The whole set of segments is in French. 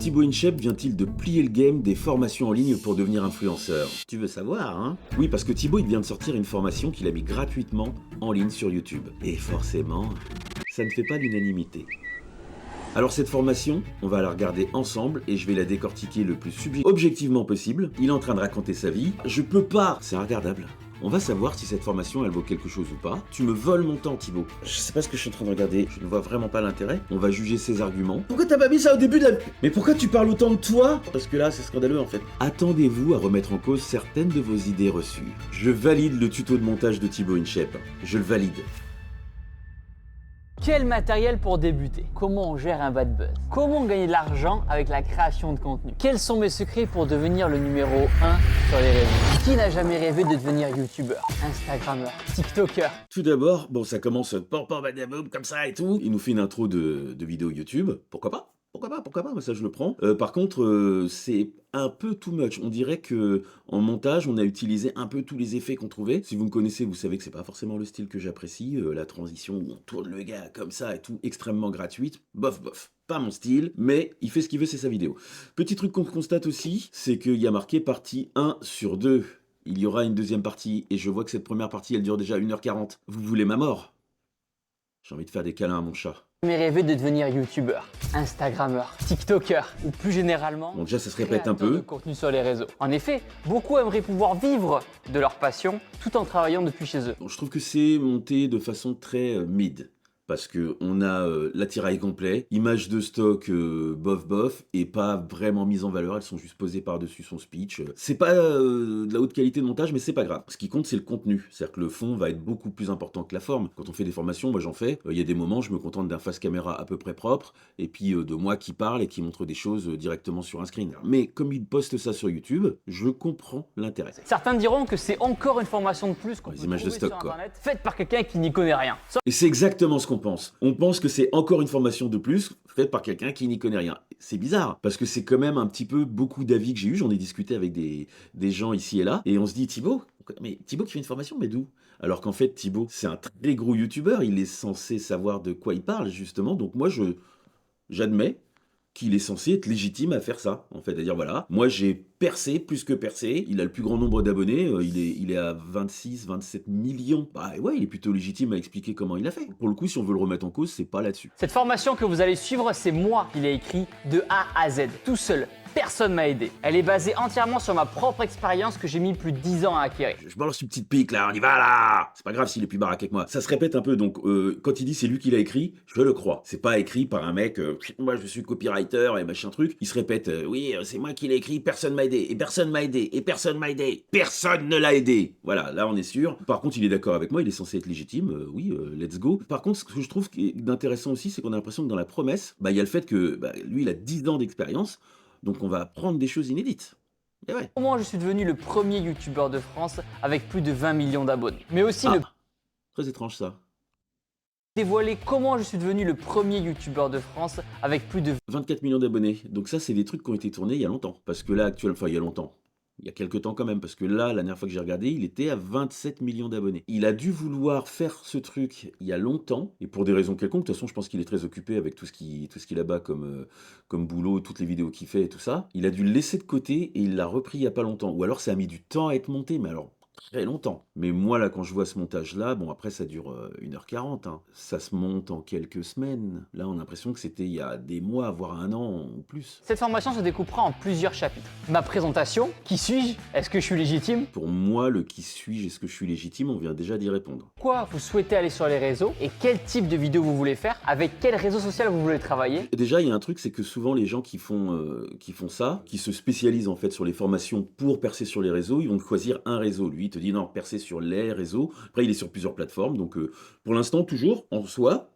Thibaut InShape vient-il de plier le game des formations en ligne pour devenir influenceur? Tu veux savoir, hein? Oui, parce que Thibaut, il vient de sortir une formation qu'il a mis gratuitement en ligne sur YouTube. Et forcément, ça ne fait pas l'unanimité. Alors cette formation, on va la regarder ensemble et je vais la décortiquer le plus objectivement possible. Il est en train de raconter sa vie. Je peux pas, c'est regardable. On va savoir si cette formation elle vaut quelque chose ou pas. Tu me voles mon temps, Thibaut. Je sais pas ce que je suis en train de regarder, je ne vois vraiment pas l'intérêt. On va juger ses arguments. Pourquoi t'as pas mis ça au début de la... Mais pourquoi tu parles autant de toi? Parce que là, c'est scandaleux en fait. Attendez-vous à remettre en cause certaines de vos idées reçues. Je valide le tuto de montage de Thibaut InShape. Je le valide. Quel matériel pour débuter? Comment on gère un bad buzz? Comment gagner de l'argent avec la création de contenu? Quels sont mes secrets pour devenir le numéro 1 sur les réseaux? Qui n'a jamais rêvé de devenir youtubeur, instagrammeur, tiktoker? Tout d'abord, bon ça commence badaboum comme ça et tout. Il nous fait une intro de vidéo YouTube. Pourquoi pas? Pourquoi pas, ça je le prends. Par contre, c'est un peu too much. On dirait que en montage, on a utilisé un peu tous les effets qu'on trouvait. Si vous me connaissez, vous savez que c'est pas forcément le style que j'apprécie. La transition où on tourne le gars comme ça et tout, extrêmement gratuite. Bof. Pas mon style, mais il fait ce qu'il veut, c'est sa vidéo. Petit truc qu'on constate aussi, c'est qu'il y a marqué partie 1 sur 2. Il y aura une deuxième partie, et je vois que cette première partie, elle dure déjà 1h40. Vous voulez ma mort? J'ai envie de faire des câlins à mon chat. Jamais rêvé de devenir youtubeur, instagrammeur, tiktoker ou plus généralement Bon déjà ça se répète un créateur peu. de contenu sur les réseaux. En effet, beaucoup aimeraient pouvoir vivre de leur passion tout en travaillant depuis chez eux. Bon, je trouve que c'est monté de façon très mid. Parce qu'on a l'attirail complet, images de stock bof, et pas vraiment mises en valeur, elles sont juste posées par-dessus son speech. C'est pas de la haute qualité de montage, mais c'est pas grave. Ce qui compte, c'est le contenu. C'est-à-dire que le fond va être beaucoup plus important que la forme. Quand on fait des formations, moi j'en fais, il y a des moments, je me contente d'un face caméra à peu près propre, et puis de moi qui parle et qui montre des choses directement sur un screen. Mais comme il poste ça sur YouTube, je comprends l'intérêt. Certains diront que c'est encore une formation de plus qu'on Les peut images de trouver stock, sur quoi. Internet, faite par quelqu'un qui n'y connaît rien. Et c'est exactement ce qu'on pense. On pense que c'est encore une formation de plus faite par quelqu'un qui n'y connaît rien. C'est bizarre, parce que c'est quand même un petit peu beaucoup d'avis que j'ai eu. J'en ai discuté avec des gens ici et là, et on se dit Thibaut, mais Thibaut qui fait une formation, mais d'où? Alors qu'en fait Thibaut, c'est un très gros youtubeur, il est censé savoir de quoi il parle justement, donc moi j'admets qu'il est censé être légitime à faire ça, en fait, à dire voilà, moi j'ai percé, plus que percé, il a le plus grand nombre d'abonnés, il est à 27 millions, bah ouais, il est plutôt légitime à expliquer comment il a fait. Pour le coup, si on veut le remettre en cause, c'est pas là-dessus. Cette formation que vous allez suivre, c'est moi qui l'ai écrit de A à Z, tout seul. Personne m'a aidé. Elle est basée entièrement sur ma propre expérience que j'ai mis plus de 10 ans à acquérir. Je balance une petite pique là, on y va là. C'est pas grave s'il est plus baraque que moi. Ça se répète un peu, donc quand il dit c'est lui qui l'a écrit, je le crois. C'est pas écrit par un mec, moi je suis copywriter et machin truc. Il se répète, oui c'est moi qui l'ai écrit, personne m'a aidé, et personne m'a aidé, et personne m'a aidé. Personne ne l'a aidé. Voilà, là on est sûr. Par contre il est d'accord avec moi, il est censé être légitime, oui, let's go. Par contre ce que je trouve d'intéressant aussi, c'est qu'on a l'impression que dans la promesse, bah il y a le fait que lui il a 10 ans d'expérience. Donc on va apprendre des choses inédites. Et ouais. Comment je suis devenu le premier youtubeur de France avec plus de 20 millions d'abonnés. Mais aussi Très étrange ça. dévoiler comment je suis devenu le premier youtubeur de France avec plus de 24 millions d'abonnés. Donc ça, c'est des trucs qui ont été tournés il y a longtemps. Parce que là, actuellement, enfin il y a longtemps. Il y a quelques temps quand même, parce que là, la dernière fois que j'ai regardé, il était à 27 millions d'abonnés. Il a dû vouloir faire ce truc il y a longtemps, et pour des raisons quelconques, de toute façon, je pense qu'il est très occupé avec tout ce qu'il a bas comme boulot, toutes les vidéos qu'il fait et tout ça. Il a dû le laisser de côté, et il l'a repris il y a pas longtemps. Ou alors ça a mis du temps à être monté, mais alors très longtemps. Mais moi, là, quand je vois ce montage-là, bon, après, ça dure 1h40, hein. Ça se monte en quelques semaines. Là, on a l'impression que c'était il y a des mois, voire un an ou plus. Cette formation se découpera en plusieurs chapitres. Ma présentation, qui suis-je? Est-ce que je suis légitime? Pour moi, le qui suis-je, est-ce que je suis légitime, on vient déjà d'y répondre. Pourquoi vous souhaitez aller sur les réseaux et quel type de vidéo vous voulez faire? Avec quel réseau social vous voulez travailler? Déjà, il y a un truc, c'est que souvent les gens qui font ça, qui se spécialisent en fait sur les formations pour percer sur les réseaux, ils vont choisir un réseau. Lui, il te dit non, percer sur les réseaux. Après, il est sur plusieurs plateformes, donc pour l'instant, toujours, en soi,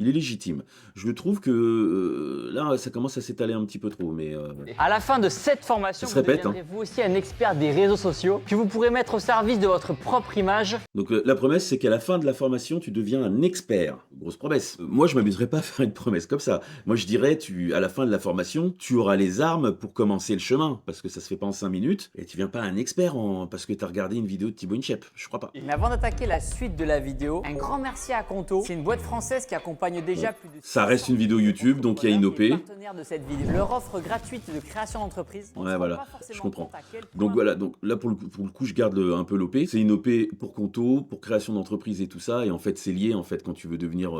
il est légitime. Je trouve que là, ça commence à s'étaler un petit peu trop, mais... À la fin de cette formation, Ça vous se répète, deviendrez vous aussi un expert des réseaux sociaux que vous pourrez mettre au service de votre propre image. Donc la promesse, c'est qu'à la fin de la formation, tu deviens un expert. Grosse promesse. Moi, je m'amuserais pas à faire une promesse comme ça. Moi, je dirais, à la fin de la formation, tu auras les armes pour commencer le chemin, parce que ça se fait pas en 5 minutes, et tu viens pas un expert parce que tu as regardé une vidéo de Thibaut InShape. Je crois pas. Mais avant d'attaquer la suite de la vidéo, un grand merci à Conto. C'est une boîte française qui accompagne accompagne déjà plus de Ça reste une vidéo YouTube, donc il y a une OP. partenaires de cette vidéo. Leur offre gratuite de création d'entreprise. Ouais, voilà, je comprends. Donc voilà, donc là pour le coup je garde un peu l'OP. C'est une OP pour Conto, pour création d'entreprise et tout ça. Et en fait, c'est lié. En fait, quand tu veux devenir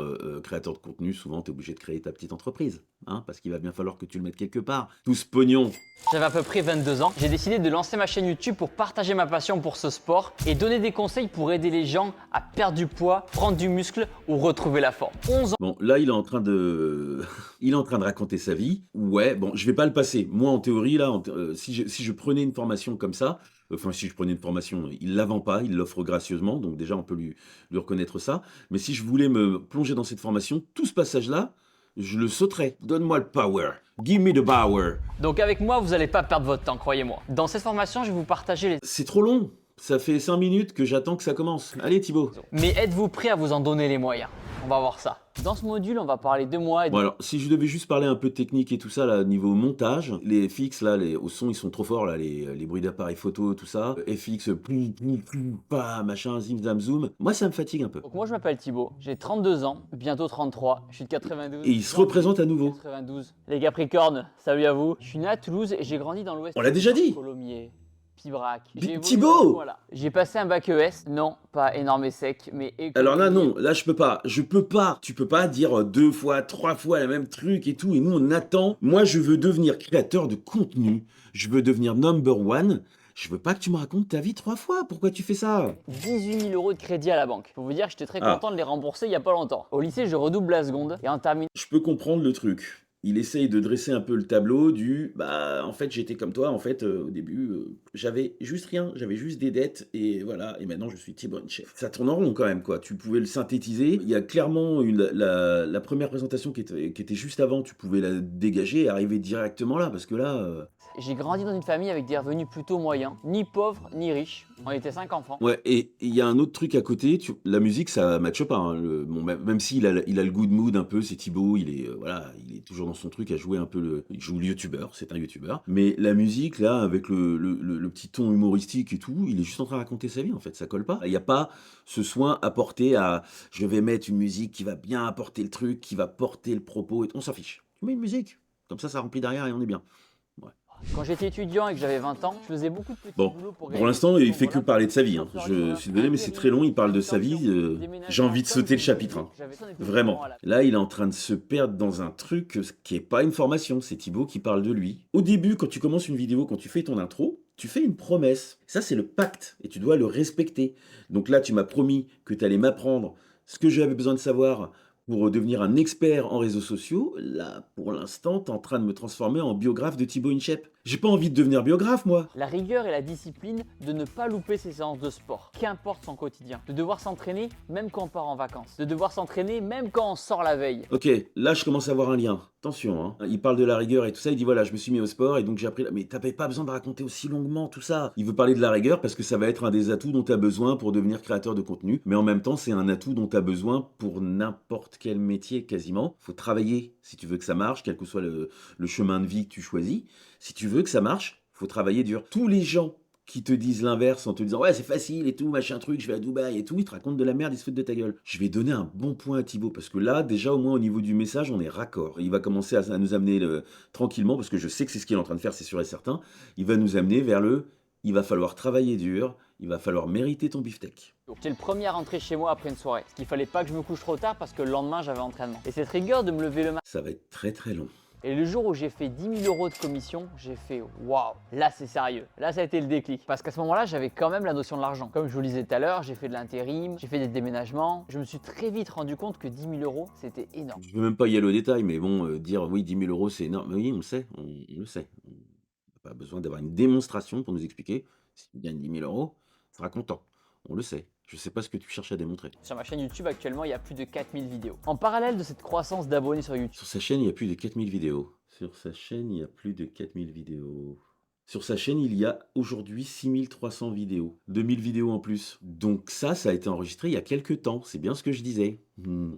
créateur de contenu, souvent tu es obligé de créer ta petite entreprise. Hein, parce qu'il va bien falloir que tu le mettes quelque part. Tout ce pognon. J'avais à peu près 22 ans. J'ai décidé de lancer ma chaîne YouTube pour partager ma passion pour ce sport et donner des conseils pour aider les gens à perdre du poids, prendre du muscle ou retrouver la forme. 11 ans. Bon, là, il est en train de, il est en train de raconter sa vie. Ouais, bon, je vais pas le passer. Moi, en théorie, là, si je prenais une formation comme ça, enfin, si je prenais une formation, il la vend pas, il l'offre gracieusement, donc déjà, on peut lui reconnaître ça. Mais si je voulais me plonger dans cette formation, tout ce passage-là, je le sauterais. Donne-moi le power. Give me the power. Donc avec moi, vous n'allez pas perdre votre temps, croyez-moi. Dans cette formation, je vais vous partager les... C'est trop long. Ça fait 5 minutes que j'attends que ça commence. Allez, Thibaut. Mais êtes-vous prêt à vous en donner les moyens? On va voir ça. Dans ce module, on va parler de moi et de... Bon alors, si je devais juste parler un peu de technique et tout ça, là, niveau montage, les FX, là, au son, ils sont trop forts, là, les bruits d'appareil photo, tout ça. FX, pas, machin, zim, zam, zoom. Moi, ça me fatigue un peu. Donc moi, je m'appelle Thibaut, j'ai 32 ans, bientôt 33, je suis de 92. Et il se représente à nouveau. 92. Les Capricornes, salut à vous. Je suis né à Toulouse et j'ai grandi dans l'ouest. On l'a déjà dit. Colomiers, Pibrac. J'ai évolué Thibaut. voilà. J'ai passé un bac ES, non, pas énorme et sec, mais... Alors là, non, là, je peux pas. Tu peux pas dire 2 fois, 3 fois le même truc et tout. Et nous, on attend. Moi, je veux devenir créateur de contenu. Je veux devenir number one. Je veux pas que tu me racontes ta vie 3 fois. Pourquoi tu fais ça? 18 000 euros de crédit à la banque. Faut vous dire que j'étais très content de les rembourser il y a pas longtemps. Au lycée, je redouble la seconde et en terminale... Je peux comprendre le truc. Il essaye de dresser un peu le tableau du bah en fait j'étais comme toi en fait au début j'avais juste rien, j'avais juste des dettes et voilà et maintenant je suis Thibaut Chef. Ça tourne en rond quand même quoi, tu pouvais le synthétiser. Il y a clairement la première présentation qui était juste avant, tu pouvais la dégager et arriver directement là parce que là J'ai grandi dans une famille avec des revenus plutôt moyens, ni pauvres ni riches. On était 5 enfants. Ouais, et il y a un autre truc à côté, la musique ça matche pas. Hein, bon, même s'il a le good mood un peu, c'est Thibaut, il est voilà, il est toujours dans son truc à jouer un peu il joue le youtubeur, c'est un youtubeur. Mais la musique là, avec le petit ton humoristique et tout, il est juste en train de raconter sa vie en fait, ça colle pas. Il n'y a pas ce soin apporté à je vais mettre une musique qui va bien apporter le truc, qui va porter le propos, et on s'en fiche. Tu mets une musique, comme ça remplit derrière et on est bien. Quand j'étais étudiant et que j'avais 20 ans, je faisais beaucoup de petits boulots pour gagner. Pour l'instant, il fait que parler de sa vie. Hein. Je suis désolé, mais c'est très long, il parle de sa vie. J'ai envie de sauter le chapitre. Hein. Vraiment. Là, il est en train de se perdre dans un truc qui n'est pas une formation. C'est Thibaut qui parle de lui. Au début, quand tu commences une vidéo, quand tu fais ton intro, tu fais une promesse. Ça, c'est le pacte et tu dois le respecter. Donc là, tu m'as promis que tu allais m'apprendre ce que j'avais besoin de savoir pour devenir un expert en réseaux sociaux. Là, pour l'instant, t'es en train de me transformer en biographe de Thibaut Inchep. J'ai pas envie de devenir biographe, moi. La rigueur et la discipline de ne pas louper ses séances de sport, qu'importe son quotidien. De devoir s'entraîner même quand on part en vacances. De devoir s'entraîner même quand on sort la veille. Ok, là je commence à avoir un lien. Attention, hein. Il parle de la rigueur et tout ça, il dit voilà, je me suis mis au sport et donc j'ai appris... Mais t'avais pas besoin de raconter aussi longuement tout ça. Il veut parler de la rigueur parce que ça va être un des atouts dont t'as besoin pour devenir créateur de contenu. Mais en même temps, c'est un atout dont t'as besoin pour n'importe quel métier quasiment. Faut travailler si tu veux que ça marche, quel que soit le chemin de vie que tu choisis. Si tu veux que ça marche, faut travailler dur. Tous les gens qui te disent l'inverse en te disant ouais c'est facile et tout, machin truc, je vais à Dubaï et tout, ils te racontent de la merde, ils se foutent de ta gueule. Je vais donner un bon point à Thibaut parce que là déjà au moins au niveau du message on est raccord. Il va commencer à nous amener tranquillement parce que je sais que c'est ce qu'il est en train de faire, c'est sûr et certain. Il va nous amener vers il va falloir travailler dur, il va falloir mériter ton beefsteak. J'étais le premier à rentrer chez moi après une soirée. Parce qu'il fallait pas que je me couche trop tard parce que le lendemain j'avais entraînement. Et cette rigueur de me lever le matin. Ça va être très très long. Et le jour où j'ai fait 10 000 euros de commission, j'ai fait waouh, là c'est sérieux. Là ça a été le déclic. Parce qu'à ce moment-là, j'avais quand même la notion de l'argent. Comme je vous le disais tout à l'heure, j'ai fait de l'intérim, j'ai fait des déménagements. Je me suis très vite rendu compte que 10 000 euros, c'était énorme. Je ne veux même pas y aller au détail, mais bon, dire oui, 10 000 euros c'est énorme. Oui, on le sait, on le sait. On n'a pas besoin d'avoir une démonstration pour nous expliquer. Si tu gagnes 10 000 euros, tu seras content. On le sait. Je sais pas ce que tu cherches à démontrer. Sur ma chaîne YouTube, actuellement, il y a plus de 4000 vidéos. En parallèle de cette croissance d'abonnés sur YouTube. Sur sa chaîne, il y a plus de 4000 vidéos. Sur sa chaîne, il y a plus de 4000 vidéos. Sur sa chaîne, il y a aujourd'hui 6300 vidéos. 2000 vidéos en plus. Donc ça a été enregistré il y a quelques temps. C'est bien ce que je disais.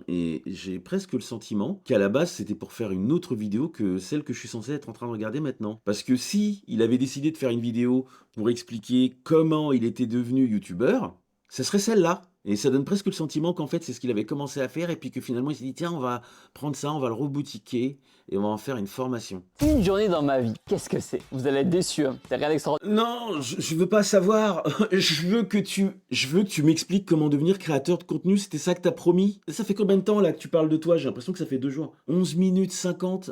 Et j'ai presque le sentiment qu'à la base, c'était pour faire une autre vidéo que celle que je suis censé être en train de regarder maintenant. Parce que si il avait décidé de faire une vidéo pour expliquer comment il était devenu youtubeur, ce serait celle-là. Et ça donne presque le sentiment qu'en fait, c'est ce qu'il avait commencé à faire et puis que finalement, il s'est dit, tiens, on va prendre ça, on va le reboutiquer et on va en faire une formation. Une journée dans ma vie, qu'est-ce que c'est? Vous allez être déçus, hein. C'est rien d'extraordinaire. Non, je veux pas savoir. Je veux que tu m'expliques comment devenir créateur de contenu. C'était ça que t'as promis. Ça fait combien de temps là que tu parles de toi? J'ai l'impression que ça fait 2 jours. 11 minutes 50.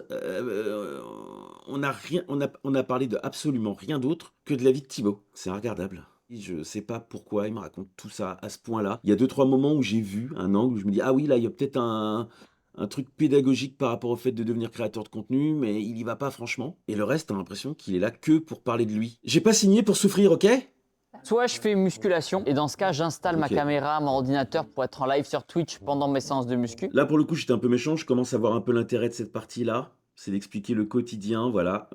On a parlé de absolument rien d'autre que de la vie de Thibaut. C'est regardable. Je sais pas pourquoi il me raconte tout ça à ce point-là. Il y a 2-3 moments où j'ai vu un angle où je me dis, ah oui, là, il y a peut-être un truc pédagogique par rapport au fait de devenir créateur de contenu, mais il y va pas franchement. Et le reste, t'as l'impression qu'il est là que pour parler de lui. J'ai pas signé pour souffrir, ok? Soit je fais une musculation, et dans ce cas, j'installe ma Ok. caméra, mon ordinateur pour être en live sur Twitch pendant mes séances de muscu. Là, pour le coup, j'étais un peu méchant. Je commence à voir un peu l'intérêt de cette partie-là. C'est d'expliquer le quotidien, voilà,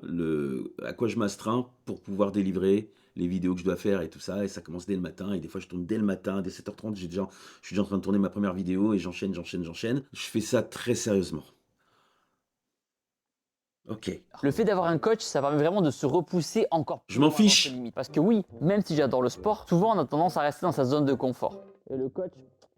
à quoi je m'astreins pour pouvoir délivrer les vidéos que je dois faire et tout ça. Et ça commence dès le matin. Et des fois, je tourne dès le matin, dès 7h30. Je suis déjà en train de tourner ma première vidéo et j'enchaîne. Je fais ça très sérieusement. Ok. Le fait d'avoir un coach, ça permet vraiment de se repousser encore plus. Je m'en loin dans ses fiche. limites. Parce que oui, même si j'adore le sport, souvent on a tendance à rester dans sa zone de confort. Et le coach,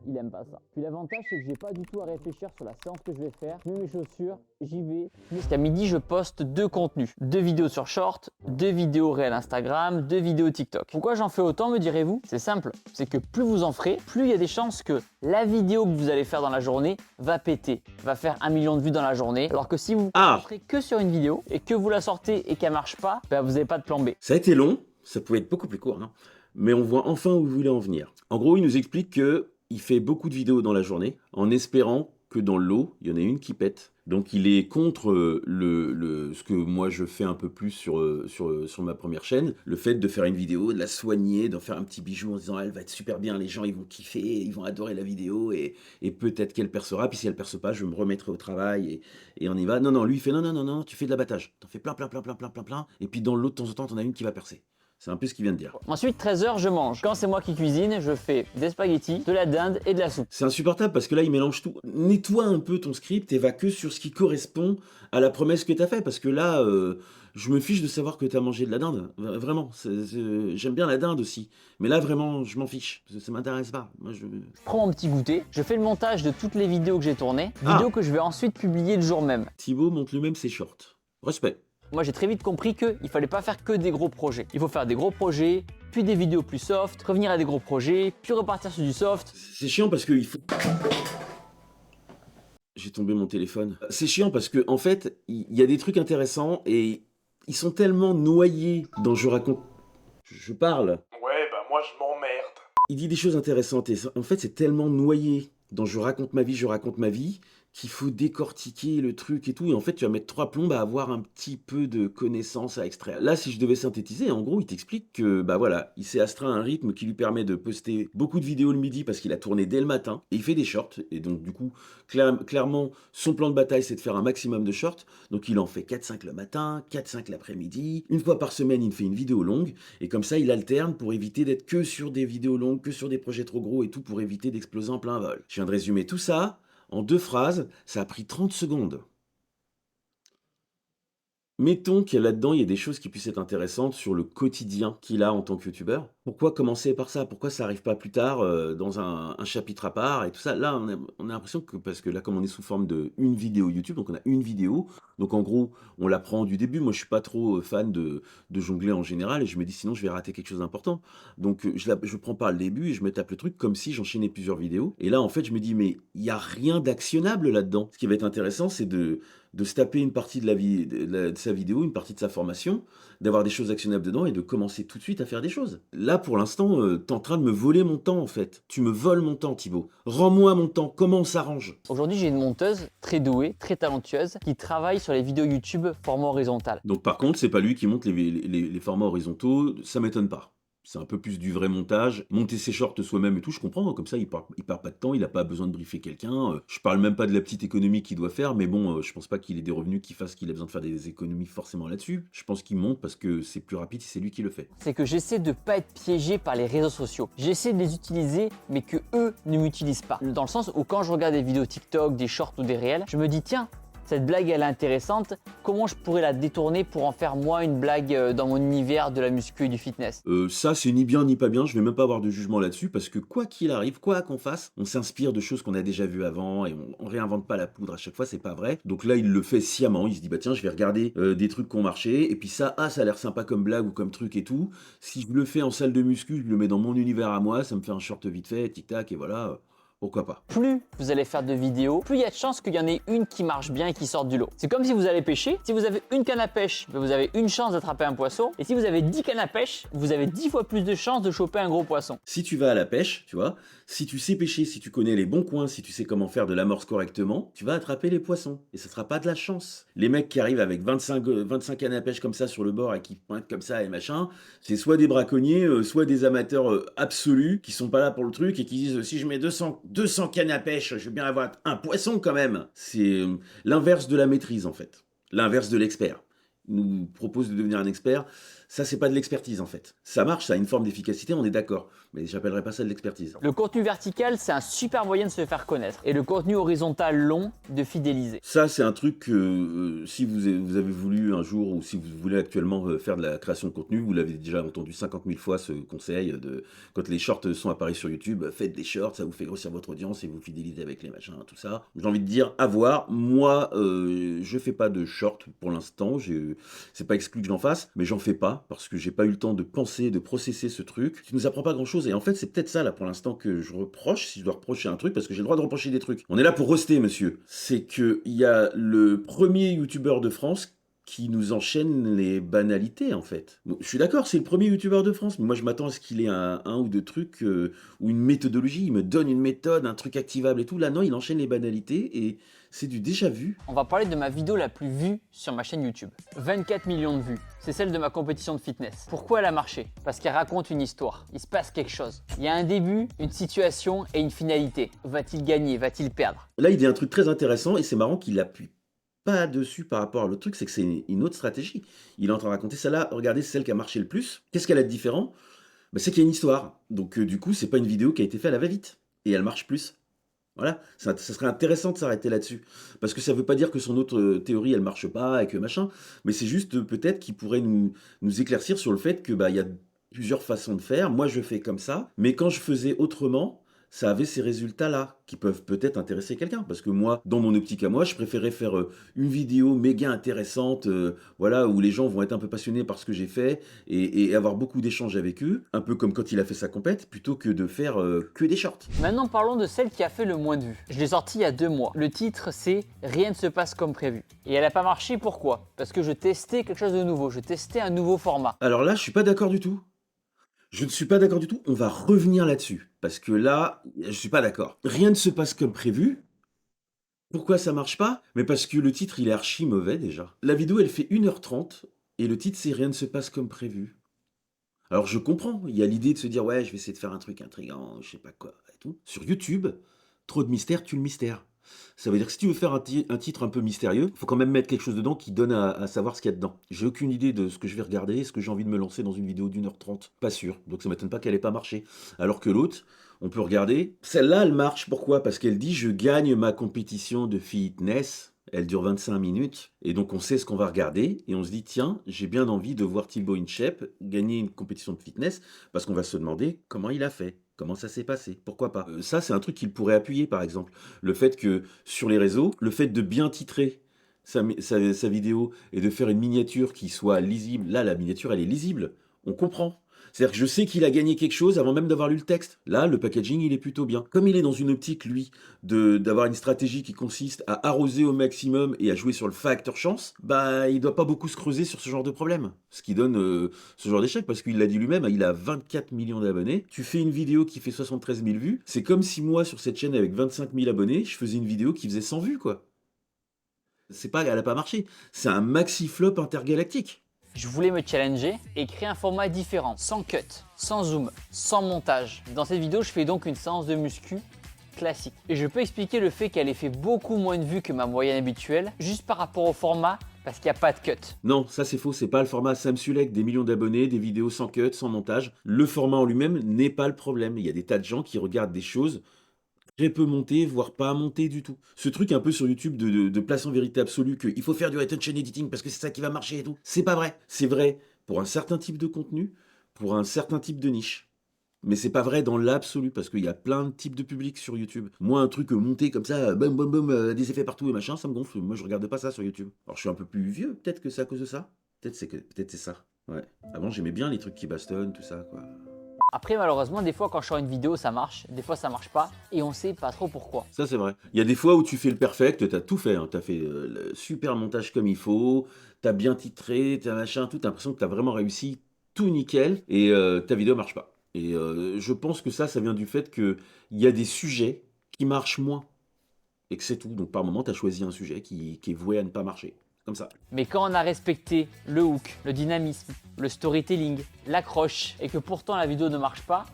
il aime pas ça. Puis l'avantage, c'est que j'ai pas du tout à réfléchir sur la séance que je vais faire. Je mets mes chaussures, j'y vais. Jusqu'à midi, je poste 2 contenus. 2 vidéos sur Short, 2 vidéos réelles Instagram, 2 vidéos TikTok. Pourquoi j'en fais autant, me direz-vous? C'est simple. C'est que plus vous en ferez, plus il y a des chances que la vidéo que vous allez faire dans la journée va péter, va faire 1 million de vues dans la journée. Alors que si vous ne ferez que sur une vidéo et que vous la sortez et qu'elle marche pas, ben vous n'avez pas de plan B. Ça a été long. Ça pouvait être beaucoup plus court, hein. Mais on voit enfin où vous voulez en venir. En gros, il nous explique que il fait beaucoup de vidéos dans la journée en espérant que dans le lot, il y en ait une qui pète. Donc il est contre ce que moi je fais un peu plus sur ma première chaîne, le fait de faire une vidéo, de la soigner, d'en faire un petit bijou en se disant elle va être super bien, les gens ils vont kiffer, ils vont adorer la vidéo et peut-être qu'elle percera, puis si elle perce pas, je me remettrai au travail et on y va. Non, lui il fait non, tu fais de l'abattage, t'en fais plein, et puis dans le lot de temps en temps, t'en as une qui va percer. C'est un peu ce qu'il vient de dire. Ensuite, 13h, je mange. Quand c'est moi qui cuisine, je fais des spaghettis, de la dinde et de la soupe. C'est insupportable parce que là, il mélange tout. Nettoie un peu ton script et va que sur ce qui correspond à la promesse que tu as faite. Parce que là, je me fiche de savoir que tu as mangé de la dinde. Vraiment. J'aime bien la dinde aussi. Mais là, vraiment, je m'en fiche. Ça m'intéresse pas. Moi, Je prends mon petit goûter, je fais le montage de toutes les vidéos que j'ai tournées, vidéos que je vais ensuite publier le jour même. Thibaut monte lui-même ses shorts. Respect. Moi, j'ai très vite compris qu'il fallait pas faire que des gros projets. Il faut faire des gros projets, puis des vidéos plus soft, revenir à des gros projets, puis repartir sur du soft. C'est chiant parce que il faut... J'ai tombé mon téléphone. C'est chiant parce que en fait, il y a des trucs intéressants et ils sont tellement noyés dans je raconte... Je parle. Ouais, bah moi je m'emmerde. Il dit des choses intéressantes et en fait c'est tellement noyé dans je raconte ma vie qu'il faut décortiquer le truc et tout et en fait tu vas mettre 3 plombes à avoir un petit peu de connaissances à extraire. Là si je devais synthétiser, en gros il t'explique que bah voilà, il s'est astreint à un rythme qui lui permet de poster beaucoup de vidéos le midi parce qu'il a tourné dès le matin et il fait des shorts et donc du coup clairement son plan de bataille c'est de faire un maximum de shorts, donc il en fait 4-5 le matin, 4-5 l'après-midi, une fois par semaine il fait une vidéo longue et comme ça il alterne pour éviter d'être que sur des vidéos longues, que sur des projets trop gros et tout pour éviter d'exploser en plein vol. Je viens de résumer tout ça en 2 phrases, ça a pris 30 secondes. Mettons qu'il y a là-dedans, il y a des choses qui puissent être intéressantes sur le quotidien qu'il a en tant que youtubeur. Pourquoi commencer par ça? Pourquoi ça n'arrive pas plus tard dans un chapitre à part et tout ça? Là, on a l'impression que, parce que là, comme on est sous forme de une vidéo YouTube, donc on a une vidéo, donc en gros, on la prend du début. Moi, je suis pas trop fan de jongler en général et je me dis sinon, je vais rater quelque chose d'important. Donc, je prends pas le début et je me tape le truc comme si j'enchaînais plusieurs vidéos. Et là, en fait, je me dis, mais il n'y a rien d'actionnable là-dedans. Ce qui va être intéressant, c'est de se taper une partie de sa vidéo, une partie de sa formation, d'avoir des choses actionnables dedans et de commencer tout de suite à faire des choses. Là, pour l'instant, t'es en train de me voler mon temps, en fait. Tu me voles mon temps, Thibaut. Rends-moi mon temps. Comment on s'arrange? Aujourd'hui, j'ai une monteuse très douée, très talentueuse, qui travaille sur les vidéos YouTube format horizontal. Donc, par contre, c'est pas lui qui monte les formats horizontaux. Ça m'étonne pas. C'est un peu plus du vrai montage. Monter ses shorts soi-même et tout, je comprends. Comme ça, il perd pas de temps, il n'a pas besoin de briefer quelqu'un. Je parle même pas de la petite économie qu'il doit faire, mais bon, je pense pas qu'il ait des revenus qui fassent qu'il a besoin de faire des économies forcément là-dessus. Je pense qu'il monte parce que c'est plus rapide si c'est lui qui le fait. C'est que j'essaie de pas être piégé par les réseaux sociaux. J'essaie de les utiliser, mais que eux ne m'utilisent pas. Dans le sens où quand je regarde des vidéos TikTok, des shorts ou des réels, je me dis tiens, cette blague elle est intéressante, comment je pourrais la détourner pour en faire moi une blague dans mon univers de la muscu et du fitness? Ça, c'est ni bien ni pas bien, je vais même pas avoir de jugement là-dessus, parce que quoi qu'il arrive, quoi qu'on fasse, on s'inspire de choses qu'on a déjà vues avant, et on réinvente pas la poudre à chaque fois, c'est pas vrai. Donc là, il le fait sciemment, il se dit, bah tiens, je vais regarder des trucs qui ont marché, et puis ça, ça a l'air sympa comme blague ou comme truc et tout. Si je le fais en salle de muscu, je le mets dans mon univers à moi, ça me fait un short vite fait, tic-tac, et voilà, pourquoi pas. Plus vous allez faire de vidéos, plus il y a de chances qu'il y en ait une qui marche bien et qui sorte du lot. C'est comme si vous allez pêcher. Si vous avez une canne à pêche, vous avez une chance d'attraper un poisson. Et si vous avez 10 cannes à pêche, vous avez 10 fois plus de chances de choper un gros poisson. Si tu vas à la pêche, tu vois, si tu sais pêcher, si tu connais les bons coins, si tu sais comment faire de l'amorce correctement, tu vas attraper les poissons. Et ça sera pas de la chance. Les mecs qui arrivent avec 25 cannes à pêche comme ça sur le bord et qui pointent comme ça et machin, c'est soit des braconniers, soit des amateurs absolus qui sont pas là pour le truc et qui disent si je mets 200 cannes à pêche, je vais bien avoir un poisson quand même. C'est l'inverse de la maîtrise en fait. L'inverse de l'expert. Il nous propose de devenir un expert. Ça, c'est pas de l'expertise en fait. Ça marche, ça a une forme d'efficacité, on est d'accord. Mais j'appellerais pas ça de l'expertise. Le contenu vertical, c'est un super moyen de se faire connaître. Et le contenu horizontal long, de fidéliser. Ça, c'est un truc que si vous avez voulu un jour ou si vous voulez actuellement faire de la création de contenu, vous l'avez déjà entendu 50 000 fois ce conseil de quand les shorts sont apparus sur YouTube, faites des shorts, ça vous fait grossir votre audience et vous fidélisez avec les machins, tout ça. J'ai envie de dire, à voir. Moi, je fais pas de shorts pour l'instant. C'est pas exclu que j'en fasse, mais j'en fais pas parce que j'ai pas eu le temps de penser, de processer ce truc qui nous apprend pas grand chose. Et en fait, c'est peut-être ça là pour l'instant que je reproche, si je dois reprocher un truc, parce que j'ai le droit de reprocher des trucs. On est là pour rester, monsieur. C'est que il y a le premier youtubeur de France qui nous enchaîne les banalités en fait. Bon, je suis d'accord, c'est le premier youtubeur de France, mais moi je m'attends à ce qu'il ait un ou deux trucs ou une méthodologie, il me donne une méthode, un truc activable et tout. Là non, il enchaîne les banalités et c'est du déjà vu. On va parler de ma vidéo la plus vue sur ma chaîne YouTube. 24 millions de vues. C'est celle de ma compétition de fitness. Pourquoi elle a marché? Parce qu'elle raconte une histoire. Il se passe quelque chose. Il y a un début, une situation et une finalité. Va-t-il gagner? Va-t-il perdre? Là, il dit un truc très intéressant et c'est marrant qu'il appuie pas dessus par rapport à l'autre truc, c'est que c'est une autre stratégie. Il est en train de raconter celle-là, regardez, c'est celle qui a marché le plus. Qu'est-ce qu'elle a de différent? Ben, c'est qu'il y a une histoire. Donc du coup, c'est pas une vidéo qui a été faite à la va-vite. Et elle marche plus. Voilà, ça serait intéressant de s'arrêter là-dessus. Parce que ça veut pas dire que son autre théorie, elle marche pas et que machin, mais c'est juste peut-être qu'il pourrait nous éclaircir sur le fait que bah il y a plusieurs façons de faire. Moi, je fais comme ça, mais quand je faisais autrement, ça avait ces résultats-là qui peuvent peut-être intéresser quelqu'un. Parce que moi, dans mon optique à moi, je préférais faire une vidéo méga intéressante, voilà, où les gens vont être un peu passionnés par ce que j'ai fait et avoir beaucoup d'échanges avec eux, un peu comme quand il a fait sa compète, plutôt que de faire que des shorts. Maintenant, parlons de celle qui a fait le moins de vues. Je l'ai sortie il y a 2 mois. Le titre, c'est « Rien ne se passe comme prévu ». Et elle n'a pas marché, pourquoi? Parce que je testais quelque chose de nouveau. Je testais un nouveau format. Alors là, je suis pas d'accord du tout. Je ne suis pas d'accord du tout, on va revenir là-dessus. Parce que là, je suis pas d'accord. Rien ne se passe comme prévu. Pourquoi ça marche pas? Mais parce que le titre, il est archi mauvais déjà. La vidéo, elle fait 1h30, et le titre, c'est Rien ne se passe comme prévu. Alors je comprends, il y a l'idée de se dire, ouais, je vais essayer de faire un truc intriguant, je sais pas quoi, et tout. Sur YouTube, trop de mystère tue le mystère. Ça veut dire que si tu veux faire un titre un peu mystérieux, il faut quand même mettre quelque chose dedans qui donne à savoir ce qu'il y a dedans. J'ai aucune idée de ce que je vais regarder, est-ce que j'ai envie de me lancer dans une vidéo d'1h30? Pas sûr, donc ça m'étonne pas qu'elle ait pas marché. Alors que l'autre, on peut regarder. Celle-là, elle marche, pourquoi? Parce qu'elle dit, je gagne ma compétition de fitness. Elle dure 25 minutes, et donc on sait ce qu'on va regarder, et on se dit, tiens, j'ai bien envie de voir Thibaut InShape gagner une compétition de fitness, parce qu'on va se demander comment il a fait. Comment ça s'est passé? Pourquoi pas? Ça, c'est un truc qu'il pourrait appuyer, par exemple. Le fait que, sur les réseaux, le fait de bien titrer sa vidéo et de faire une miniature qui soit lisible. Là, la miniature, elle est lisible. On comprend. C'est-à-dire que je sais qu'il a gagné quelque chose avant même d'avoir lu le texte. Là, le packaging, il est plutôt bien. Comme il est dans une optique, lui, d'avoir une stratégie qui consiste à arroser au maximum et à jouer sur le facteur chance, bah, il doit pas beaucoup se creuser sur ce genre de problème. Ce qui donne ce genre d'échec, parce qu'il l'a dit lui-même, il a 24 millions d'abonnés. Tu fais une vidéo qui fait 73 000 vues. C'est comme si moi, sur cette chaîne avec 25 000 abonnés, je faisais une vidéo qui faisait 100 vues, quoi. Elle a pas marché. C'est un maxi flop intergalactique. Je voulais me challenger et créer un format différent, sans cut, sans zoom, sans montage. Dans cette vidéo, je fais donc une séance de muscu classique. Et je peux expliquer le fait qu'elle ait fait beaucoup moins de vues que ma moyenne habituelle, juste par rapport au format, parce qu'il n'y a pas de cut. Non, ça c'est faux, c'est pas le format Samsulek, des millions d'abonnés, des vidéos sans cut, sans montage. Le format en lui-même n'est pas le problème. Il y a des tas de gens qui regardent des choses très peu monté, voire pas monté du tout. Ce truc un peu sur YouTube de place en vérité absolue qu'il faut faire du retention editing parce que c'est ça qui va marcher et tout, c'est pas vrai. C'est vrai pour un certain type de contenu, pour un certain type de niche. Mais c'est pas vrai dans l'absolu, parce qu'il y a plein de types de publics sur YouTube. Moi, un truc monté comme ça, bam bam bam, des effets partout et machin, ça me gonfle. Moi, je regarde pas ça sur YouTube. Alors, je suis un peu plus vieux, peut-être que c'est à cause de ça. Peut-être c'est ça. Ouais. Avant, j'aimais bien les trucs qui bastonnent, tout ça, quoi. Après, malheureusement, des fois, quand je sors une vidéo, ça marche, des fois, ça marche pas, et on sait pas trop pourquoi. Ça, c'est vrai. Il y a des fois où tu fais le perfect, t'as tout fait, hein. T'as fait le super montage comme il faut, t'as bien titré, t'as machin, tout. T'as l'impression que t'as vraiment réussi, tout nickel, et ta vidéo marche pas. Et je pense que ça vient du fait qu'il y a des sujets qui marchent moins. Et que c'est tout. Donc par moment, tu as choisi un sujet qui est voué à ne pas marcher. Comme ça. Mais quand on a respecté le hook, le dynamisme, le storytelling, l'accroche, et que pourtant la vidéo ne marche pas,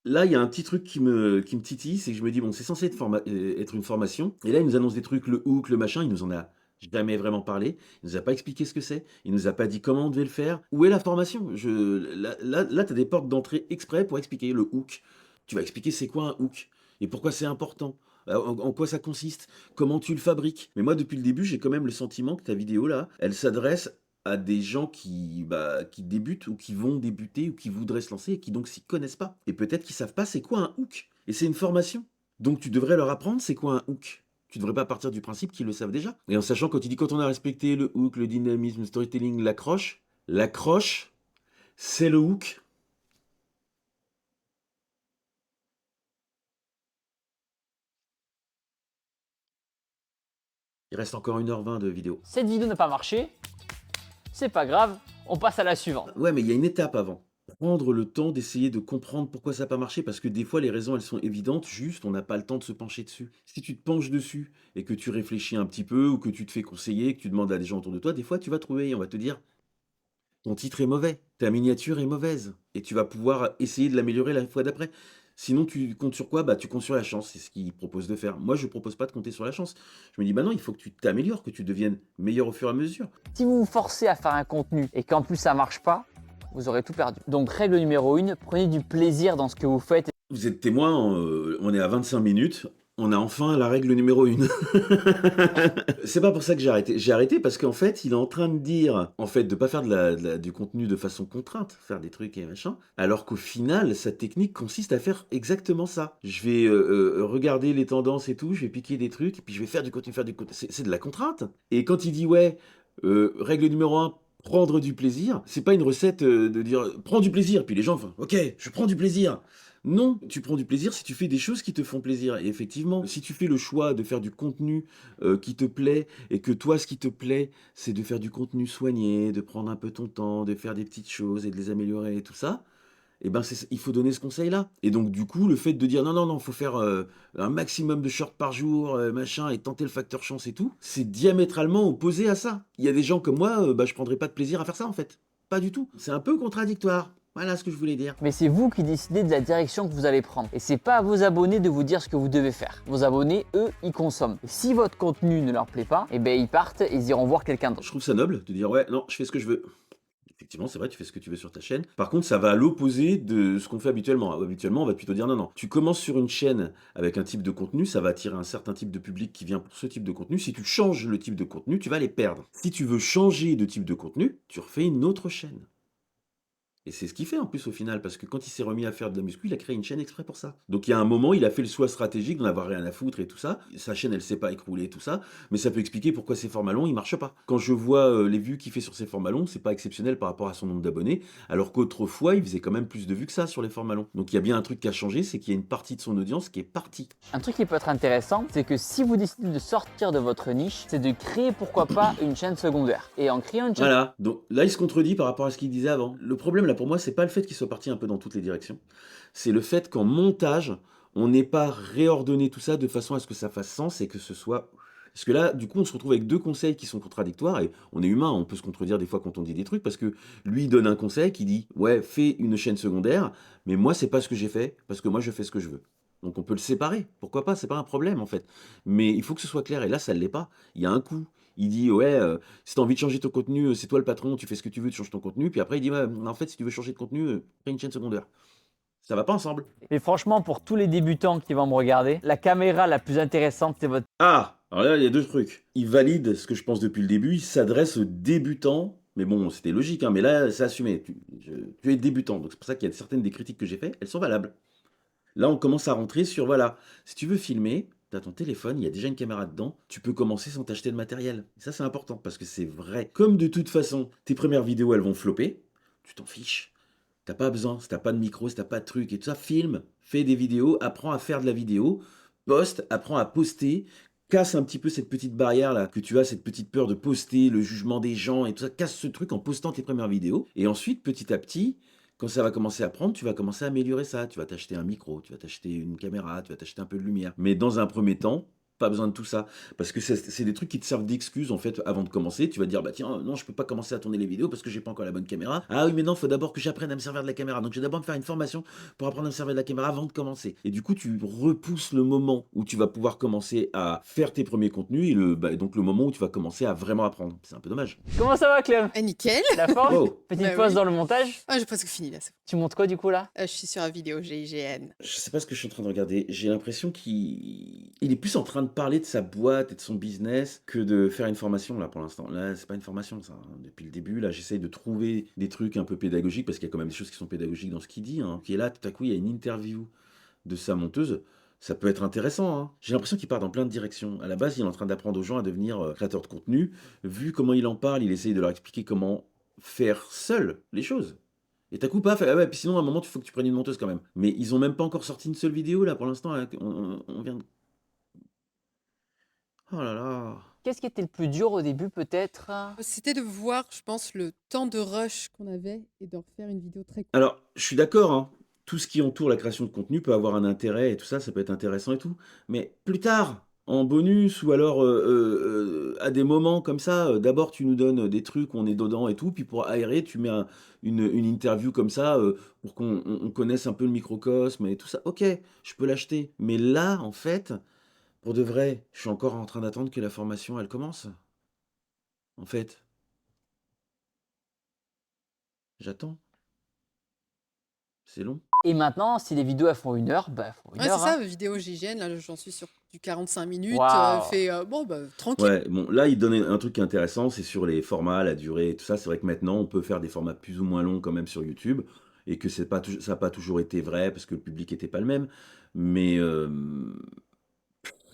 Là, il y a un petit truc qui me titille, c'est que je me dis, bon, c'est censé être une formation. Et là, il nous annonce des trucs, le hook, le machin, il nous en a jamais vraiment parlé. Il nous a pas expliqué ce que c'est. Il nous a pas dit comment on devait le faire. Où est la formation? Là, tu as des portes d'entrée exprès pour expliquer le hook. Tu vas expliquer c'est quoi un hook et pourquoi c'est important. En quoi ça consiste, comment tu le fabriques. Mais moi, depuis le début, j'ai quand même le sentiment que ta vidéo là, elle s'adresse à des gens qui débutent ou qui vont débuter ou qui voudraient se lancer et qui donc s'y connaissent pas. Et peut-être qu'ils savent pas c'est quoi un hook. Et c'est une formation. Donc tu devrais leur apprendre c'est quoi un hook. Tu devrais pas partir du principe qu'ils le savent déjà. Et en sachant quand tu dis quand on a respecté le hook, le dynamisme, le storytelling, l'accroche, c'est le hook. Il reste encore 1h20 de vidéo. cette vidéo n'a pas marché, c'est pas grave, on passe à la suivante. Ouais, mais il y a une étape avant. Prendre le temps d'essayer de comprendre pourquoi ça n'a pas marché, parce que des fois les raisons elles sont évidentes, juste on n'a pas le temps de se pencher dessus. Si tu te penches dessus et que tu réfléchis un petit peu, ou que tu te fais conseiller, que tu demandes à des gens autour de toi, des fois tu vas trouver et on va te dire ton titre est mauvais, ta miniature est mauvaise, et tu vas pouvoir essayer de l'améliorer la fois d'après. Sinon, tu comptes sur quoi? Bah, tu comptes sur la chance, c'est ce qu'ils proposent de faire. Moi, je propose pas de compter sur la chance. Je me dis, bah non, il faut que tu t'améliores, que tu deviennes meilleur au fur et à mesure. Si vous vous forcez à faire un contenu et qu'en plus ça marche pas, vous aurez tout perdu. Donc règle numéro 1, prenez du plaisir dans ce que vous faites. Vous êtes témoin, on est à 25 minutes. On a enfin la règle numéro 1. C'est pas pour ça que j'ai arrêté. J'ai arrêté parce qu'en fait, il est en train de dire, en fait, de pas faire du contenu de façon contrainte, faire des trucs et machin, alors qu'au final, sa technique consiste à faire exactement ça. Je vais regarder les tendances et tout, je vais piquer des trucs, et puis je vais faire du contenu, C'est de la contrainte. Et quand il dit, ouais, règle numéro 1, prendre du plaisir, c'est pas une recette de dire, prends du plaisir, puis les gens font, ok, je prends du plaisir. Non, tu prends du plaisir si tu fais des choses qui te font plaisir. Et effectivement, si tu fais le choix de faire du contenu qui te plaît, et que toi, ce qui te plaît, c'est de faire du contenu soigné, de prendre un peu ton temps, de faire des petites choses et de les améliorer et tout ça, eh ben il faut donner ce conseil-là. Et donc du coup, le fait de dire non, non, non, faut faire un maximum de shorts par jour, machin, et tenter le facteur chance et tout, c'est diamétralement opposé à ça. Il y a des gens comme moi, je prendrais pas de plaisir à faire ça en fait. Pas du tout. C'est un peu contradictoire. Voilà ce que je voulais dire. Mais c'est vous qui décidez de la direction que vous allez prendre. Et c'est pas à vos abonnés de vous dire ce que vous devez faire. Vos abonnés, eux, ils consomment. Et si votre contenu ne leur plaît pas, eh ben ils partent et ils iront voir quelqu'un d'autre. Je trouve ça noble de dire ouais, non, je fais ce que je veux. Effectivement, c'est vrai, tu fais ce que tu veux sur ta chaîne. Par contre, ça va à l'opposé de ce qu'on fait habituellement. Habituellement, on va plutôt dire non, non. Tu commences sur une chaîne avec un type de contenu, ça va attirer un certain type de public qui vient pour ce type de contenu. Si tu changes le type de contenu, tu vas les perdre. Si tu veux changer de type de contenu, tu refais une autre chaîne. Et c'est ce qu'il fait en plus au final, parce que quand il s'est remis à faire de la muscu, il a créé une chaîne exprès pour ça. Donc il y a un moment, il a fait le choix stratégique d'en avoir rien à foutre et tout ça. Sa chaîne, elle s'est pas écroulée et tout ça, mais ça peut expliquer pourquoi ses formats longs, ils marchent pas. Quand je vois les vues qu'il fait sur ses formats longs, c'est pas exceptionnel par rapport à son nombre d'abonnés, alors qu'autrefois, il faisait quand même plus de vues que ça sur les formats longs. Donc il y a bien un truc qui a changé, c'est qu'il y a une partie de son audience qui est partie. Un truc qui peut être intéressant, c'est que si vous décidez de sortir de votre niche, c'est de créer pourquoi pas une chaîne secondaire. Et en créant une chaîne... Voilà, donc là il se contredit par rapport à ce qu'il disait avant. Le problème là pour moi, c'est pas le fait qu'il soit parti un peu dans toutes les directions, c'est le fait qu'en montage, on n'ait pas réordonné tout ça de façon à ce que ça fasse sens et que ce soit... Parce que là, du coup, on se retrouve avec deux conseils qui sont contradictoires, et on est humain, on peut se contredire des fois quand on dit des trucs, parce que lui il donne un conseil qui dit « Ouais, fais une chaîne secondaire, mais moi c'est pas ce que j'ai fait, parce que moi je fais ce que je veux. » Donc on peut le séparer, pourquoi pas, c'est pas un problème en fait. Mais il faut que ce soit clair, et là ça ne l'est pas. Il y a un coup, il dit ouais, si tu as envie de changer ton contenu, c'est toi le patron, tu fais ce que tu veux, tu changes ton contenu. Puis après il dit ouais, en fait si tu veux changer de contenu, fais une chaîne secondaire. Ça va pas ensemble. Mais franchement, pour tous les débutants qui vont me regarder, la caméra la plus intéressante, c'est votre... Ah! Alors là, il y a 2 trucs. Il valide ce que je pense depuis le début, il s'adresse aux débutants, mais bon, c'était logique, hein, mais là, c'est assumé. Tu es débutant, donc c'est pour ça qu'il y a certaines des critiques que j'ai faites, elles sont valables. Là, on commence à rentrer sur, voilà, si tu veux filmer, tu as ton téléphone, il y a déjà une caméra dedans, tu peux commencer sans t'acheter de matériel. Et ça, c'est important, parce que c'est vrai. Comme de toute façon, tes premières vidéos, elles vont flopper, tu t'en fiches. T'as pas besoin, si t'as pas de micro, si t'as pas de truc et tout ça, filme, fais des vidéos, apprends à faire de la vidéo, poste, apprends à poster, casse un petit peu cette petite barrière là que tu as, cette petite peur de poster, le jugement des gens et tout ça, casse ce truc en postant tes premières vidéos. Et ensuite, petit à petit, quand ça va commencer à prendre, tu vas commencer à améliorer ça. Tu vas t'acheter un micro, tu vas t'acheter une caméra, tu vas t'acheter un peu de lumière. Mais dans un premier temps, pas besoin de tout ça. Parce que c'est des trucs qui te servent d'excuse en fait avant de commencer. Tu vas te dire, bah tiens, non, je peux pas commencer à tourner les vidéos parce que j'ai pas encore la bonne caméra. Ah oui, mais non, faut d'abord que j'apprenne à me servir de la caméra. Donc je vais d'abord me faire une formation pour apprendre à me servir de la caméra avant de commencer. Et du coup, tu repousses le moment où tu vas pouvoir commencer à faire tes premiers contenus et donc le moment où tu vas commencer à vraiment apprendre. C'est un peu dommage. Comment ça va, Clem? Ah, nickel. La forme? Oh, Petite Bah pause oui. dans le montage. Ah, j'ai presque fini là. Tu montes quoi du coup là? Je suis sur la vidéo GIGN. je sais pas ce que je suis en train de regarder. J'ai l'impression qu'il est plus en train de parler de sa boîte et de son business que de faire une formation là pour l'instant. Là, c'est pas une formation ça, hein. Depuis le début, là, j'essaye de trouver des trucs un peu pédagogiques parce qu'il y a quand même des choses qui sont pédagogiques dans ce qu'il dit, hein. Qui est là, tout à coup, il y a une interview de sa monteuse. Ça peut être intéressant, hein. J'ai l'impression qu'il part dans plein de directions. À la base, il est en train d'apprendre aux gens à devenir créateurs de contenu. Vu comment il en parle, il essaye de leur expliquer comment faire seul les choses. Et t'as coup paf, ah ouais, puis sinon à un moment il faut que tu prennes une monteuse quand même. Mais ils ont même pas encore sorti une seule vidéo là pour l'instant, là, on vient de... Oh là là. Qu'est-ce qui était le plus dur au début peut-être? C'était de voir, je pense, le temps de rush qu'on avait et de refaire une vidéo très courte. Alors, je suis d'accord, hein. Tout ce qui entoure la création de contenu peut avoir un intérêt et tout ça, ça peut être intéressant et tout. Mais plus tard, en bonus ou alors à des moments comme ça, d'abord tu nous donnes des trucs, on est dedans et tout, puis pour aérer, tu mets une interview comme ça pour qu'on connaisse un peu le microcosme et tout ça. Ok, je peux l'acheter. Mais là, en fait, pour de vrai, je suis encore en train d'attendre que la formation, elle commence. En fait, j'attends. C'est long. Et maintenant, si les vidéos elles font 1 heure, bah elles font une Ouais, heure. c'est ça, Hein. vidéo GIGN. Là, j'en suis sur du 45 minutes. Waouh. Bon, bah, tranquille. Ouais, bon, là, il donne un truc qui est intéressant, c'est sur les formats, la durée et tout ça. C'est vrai que maintenant, on peut faire des formats plus ou moins longs quand même sur YouTube, et que c'est pas ça n'a pas toujours été vrai parce que le public était pas le même. Mais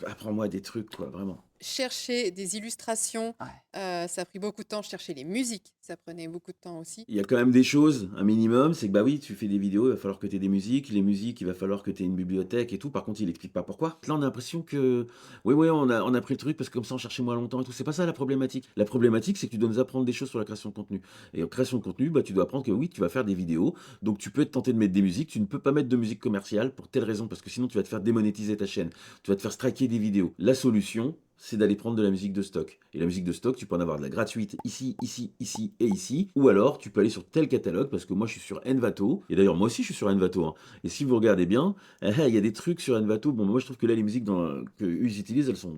apprends-moi des trucs, quoi, vraiment. Chercher des illustrations, Ouais. ça a pris beaucoup de temps. Chercher les musiques, ça prenait beaucoup de temps aussi. Il y a quand même des choses, un minimum, c'est que bah oui, tu fais des vidéos, il va falloir que tu aies des musiques, les musiques, il va falloir que tu aies une bibliothèque et tout. Par contre, il explique pas pourquoi. Là, on a l'impression que oui, on a pris le truc parce que comme ça on cherchait moins longtemps et tout. C'est pas ça la problématique. La problématique, c'est que tu dois nous apprendre des choses sur la création de contenu. Et en création de contenu, bah tu dois apprendre que oui, tu vas faire des vidéos. Donc tu peux te tenter de mettre des musiques, tu ne peux pas mettre de musique commerciale pour telle raison parce que sinon tu vas te faire démonétiser ta chaîne. Tu vas te faire striker des vidéos. La solution, c'est d'aller prendre de la musique de stock. Et la musique de stock, tu peux en avoir de la gratuite ici, ici, ici et ici. Ou alors, tu peux aller sur tel catalogue, parce que moi, je suis sur Envato. Et d'ailleurs, moi aussi, je suis sur Envato, hein. Et si vous regardez bien, il y a des trucs sur Envato. Bon, moi, je trouve que là, les musiques que eux, ils utilisent, elles sont...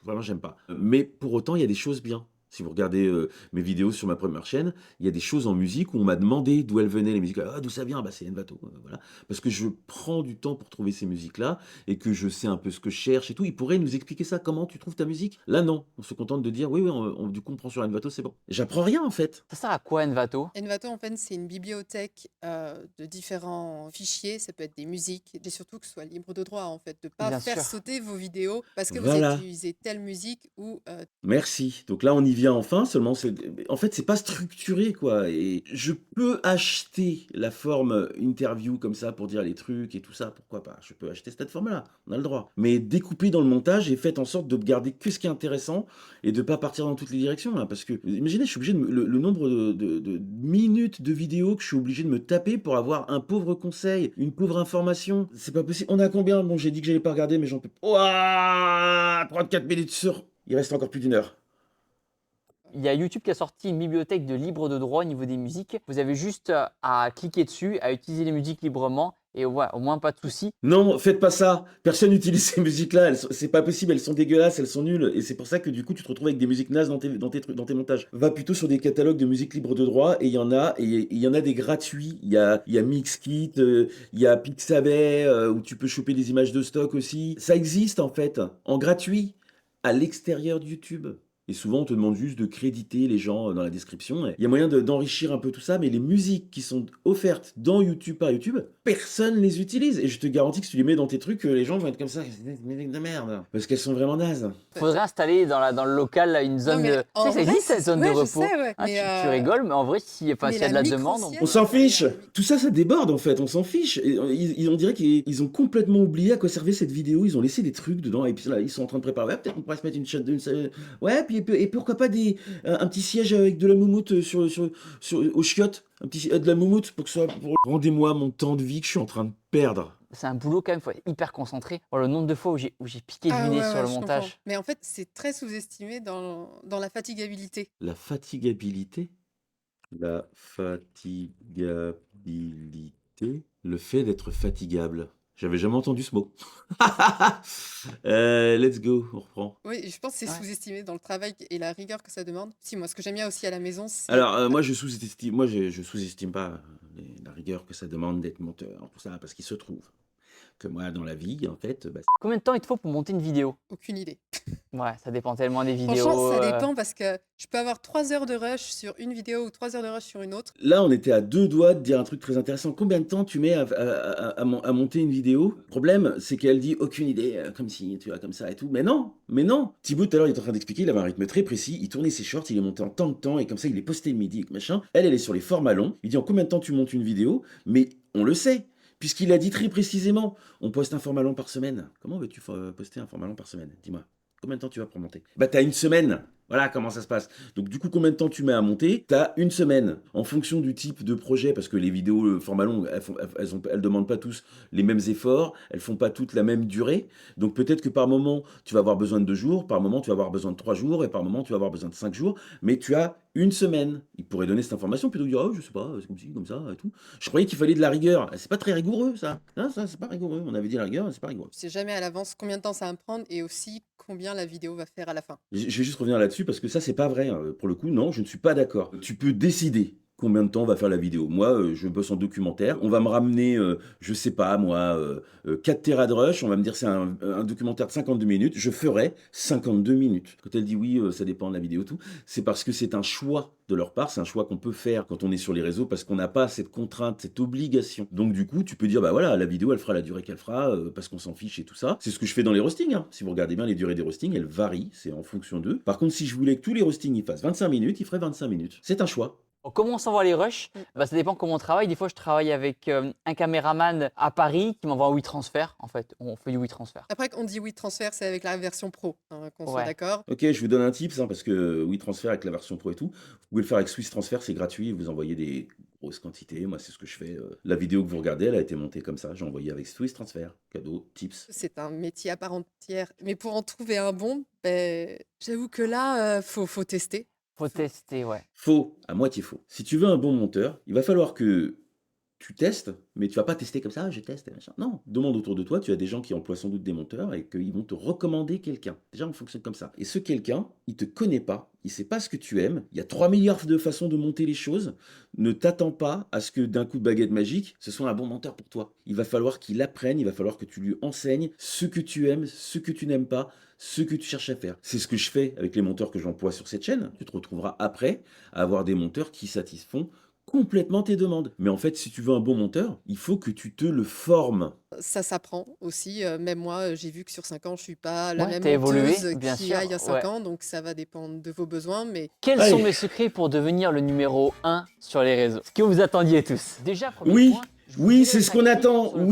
Vraiment, j'aime pas. Mais pour autant, il y a des choses bien. Si vous regardez mes vidéos sur ma première chaîne, il y a des choses en musique où on m'a demandé d'où elles venaient, les musiques. Ah, d'où ça vient? Bah, c'est Envato. Voilà. Parce que je prends du temps pour trouver ces musiques-là et que je sais un peu ce que je cherche et tout. Ils pourraient nous expliquer ça, comment tu trouves ta musique. Là, non. On se contente de dire, oui, oui, du coup, on prend sur Envato, c'est bon. J'apprends rien, en fait. Ça sert à quoi Envato? Envato, en fait, c'est une bibliothèque de différents fichiers. Ça peut être des musiques, et surtout que ce soit libre de droit, en fait, de pas Bien faire sûr. sauter vos vidéos parce que vous Voilà. utilisez telle musique ou Merci. Donc là, on y vient enfin. Seulement, en fait, c'est pas structuré, quoi. Et je peux acheter la forme interview comme ça pour dire les trucs et tout ça. Pourquoi pas? Je peux acheter cette forme-là. On a le droit. Mais découper dans le montage et faites en sorte de garder que ce qui est intéressant et de pas partir dans toutes les directions, là. Parce que, imaginez, je suis obligé le nombre de minutes de vidéos que je suis obligé de me taper pour avoir un pauvre conseil, une pauvre information. C'est pas possible. On a combien? Bon, j'ai dit que j'allais pas regarder, mais j'en peux. Ouah, 34 minutes sur. Il reste encore plus d'1 heure. Il y a YouTube qui a sorti une bibliothèque de libre de droit au niveau des musiques. Vous avez juste à cliquer dessus, à utiliser les musiques librement et ouais, au moins pas de soucis. Non, faites pas ça. Personne n'utilise ces musiques-là. C'est pas possible. Elles sont dégueulasses, elles sont nulles. Et c'est pour ça que du coup, tu te retrouves avec des musiques nazes dans tes montages. Va plutôt sur des catalogues de musique libre de droit. Et il y en a. Et il y en a des gratuits. Il y a Mixkit, il y a Pixabay, où tu peux choper des images de stock aussi. Ça existe en fait, en gratuit, à l'extérieur de YouTube. Et souvent, on te demande juste de créditer les gens dans la description. Il y a moyen d'enrichir un peu tout ça, mais les musiques qui sont offertes dans YouTube par YouTube, personne les utilise. Et je te garantis que si tu les mets dans tes trucs, les gens vont être comme ça, des musiques de merde. Parce qu'elles sont vraiment nazes. Faudrait installer dans le local là, une zone Non, mais de. Tu en sais, ça vrai, existe cette zone de ouais, je repos. sais, ouais, Hein, mais, tu rigoles, mais en vrai, s'il y a mais de la demande, micro-sieste, On s'en fiche. la Tout ça, ça déborde en fait. On s'en fiche. Et, on dirait qu'ils ont complètement oublié à quoi servait cette vidéo. Ils ont laissé des trucs dedans. Et puis là, ils sont en train de préparer. Ouais, peut-être on pourrait se mettre une shot ouais, puis et pourquoi pas un petit siège avec de la moumoute au chiottes. De la moumoute pour que ce soit. Rendez-moi mon temps de vie que je suis en train de perdre. c'est un boulot quand même, faut être hyper concentré. Oh, le nombre de fois où j'ai piqué du nez ouais, sur ouais, le je montage. comprends. Mais en fait, c'est très sous-estimé dans la fatigabilité. La fatigabilité. La fatigabilité. Le fait d'être fatigable. J'avais jamais entendu ce mot. Let's go, on reprend. Oui, et je pense que c'est Ouais. sous-estimé dans le travail et la rigueur que ça demande. Si, moi, ce que j'aime bien aussi à la maison, c'est... Alors, moi, je sous-estime pas la rigueur que ça demande d'être monteur, tout ça, parce qu'il se trouve que moi, dans la vie, en fait, bah, Combien de temps il te faut pour monter une vidéo? Aucune idée. Ouais, ça dépend tellement des vidéos. Franchement, ça dépend parce que je peux avoir 3 heures de rush sur une vidéo ou 3 heures de rush sur une autre. là, on était à 2 doigts de dire un truc très intéressant. Combien de temps tu mets à monter une vidéo? Le problème, c'est qu'elle dit aucune idée, comme si, tu vois, comme ça et tout. Mais non, mais non. Thibaut, tout à l'heure, il est en train d'expliquer, il avait un rythme très précis. Il tournait ses shorts, il est monté en tant de temps et comme ça, il est posté le midi, machin. Elle est sur les formats longs. Il dit en combien de temps tu montes une vidéo? Mais on le sait. Puisqu'il a dit très précisément, on poste un format long par semaine. Comment veux-tu poster un format long par semaine? Dis-moi. Combien de temps tu vas pour monter? Bah, t'as une semaine. Voilà comment ça se passe. Donc, du coup, combien de temps tu mets à monter? T'as une semaine. En fonction du type de projet, parce que les vidéos format long, elles demandent pas tous les mêmes efforts, elles font pas toutes la même durée. Donc, peut-être que par moment, tu vas avoir besoin de 2 jours, par moment, tu vas avoir besoin de 3 jours, et par moment, tu vas avoir besoin de 5 jours. Mais tu as une semaine. Il pourrait donner cette information, plutôt que de dire, oh, je sais pas, c'est comme ci, comme ça, et tout. Je croyais qu'il fallait de la rigueur. C'est pas très rigoureux, ça. Non, ça, c'est pas rigoureux. On avait dit la rigueur, c'est pas rigoureux. Je sais jamais à l'avance combien de temps ça va me prendre et aussi combien la vidéo va faire à la fin. Je vais juste revenir là-dessus parce que ça, c'est pas vrai. Pour le coup, non, je ne suis pas d'accord. Tu peux décider combien de temps on va faire la vidéo. Moi, je bosse en documentaire. On va me ramener, je sais pas, moi, 4 Tera de rush. On va me dire c'est un documentaire de 52 minutes. Je ferai 52 minutes. Quand elle dit oui, ça dépend de la vidéo, tout, c'est parce que c'est un choix de leur part. C'est un choix qu'on peut faire quand on est sur les réseaux parce qu'on n'a pas cette contrainte, cette obligation. Donc, du coup, tu peux dire, bah voilà, la vidéo, elle fera la durée qu'elle fera parce qu'on s'en fiche et tout ça. C'est ce que je fais dans les roastings. Hein. Si vous regardez bien les durées des roastings, elles varient. C'est en fonction d'eux. Par contre, si je voulais que tous les roastings ils fassent 25 minutes, ils feraient 25 minutes. C'est un choix. Comment on s'envoie les rushs? Bah, ça dépend comment on travaille. Des fois, je travaille avec un caméraman à Paris qui m'envoie un WeTransfer. En fait, on fait du WeTransfer. Après, on dit oui, transfert, c'est avec la version pro, hein, qu'on soit Ouais. d'accord. Ok, je vous donne un tips, hein, parce que WeTransfer avec la version Pro et tout, vous pouvez le faire avec Swiss Transfer, c'est gratuit, vous envoyez des grosses quantités, moi c'est ce que je fais. La vidéo que vous regardez, elle a été montée comme ça, j'ai envoyé avec Swiss Transfer, cadeau, tips. C'est un métier à part entière. Mais pour en trouver un bon, ben, j'avoue que là, faut tester. Faut tester, ouais. Faux, à moitié faux. Si tu veux un bon monteur, il va falloir que tu testes, mais tu vas pas tester comme ça, je teste, machin. Non, demande autour de toi, tu as des gens qui emploient sans doute des monteurs et qu'ils vont te recommander quelqu'un. Déjà, on fonctionne comme ça. Et ce quelqu'un, il te connaît pas, il sait pas ce que tu aimes, il y a 3 milliards de façons de monter les choses, ne t'attends pas à ce que d'un coup de baguette magique, ce soit un bon monteur pour toi. Il va falloir qu'il apprenne, il va falloir que tu lui enseignes ce que tu aimes, ce que tu n'aimes pas, ce que tu cherches à faire. C'est ce que je fais avec les monteurs que j'emploie sur cette chaîne. Tu te retrouveras après à avoir des monteurs qui satisfont complètement tes demandes. Mais en fait, si tu veux un bon monteur, il faut que tu te le formes. Ça s'apprend aussi. Même moi, j'ai vu que sur 5 ans, je suis pas la Ouais, même t'as évolué, monteuse bien qu'il y sûr, a il y a 5 ouais. ans, donc ça va dépendre de vos besoins. Mais Quels Allez. sont mes secrets pour devenir le numéro 1 sur les réseaux? Ce que vous attendiez tous. Déjà, premier Oui, point, je vous oui, dirai c'est ce cinq qu'on tips attend. sur le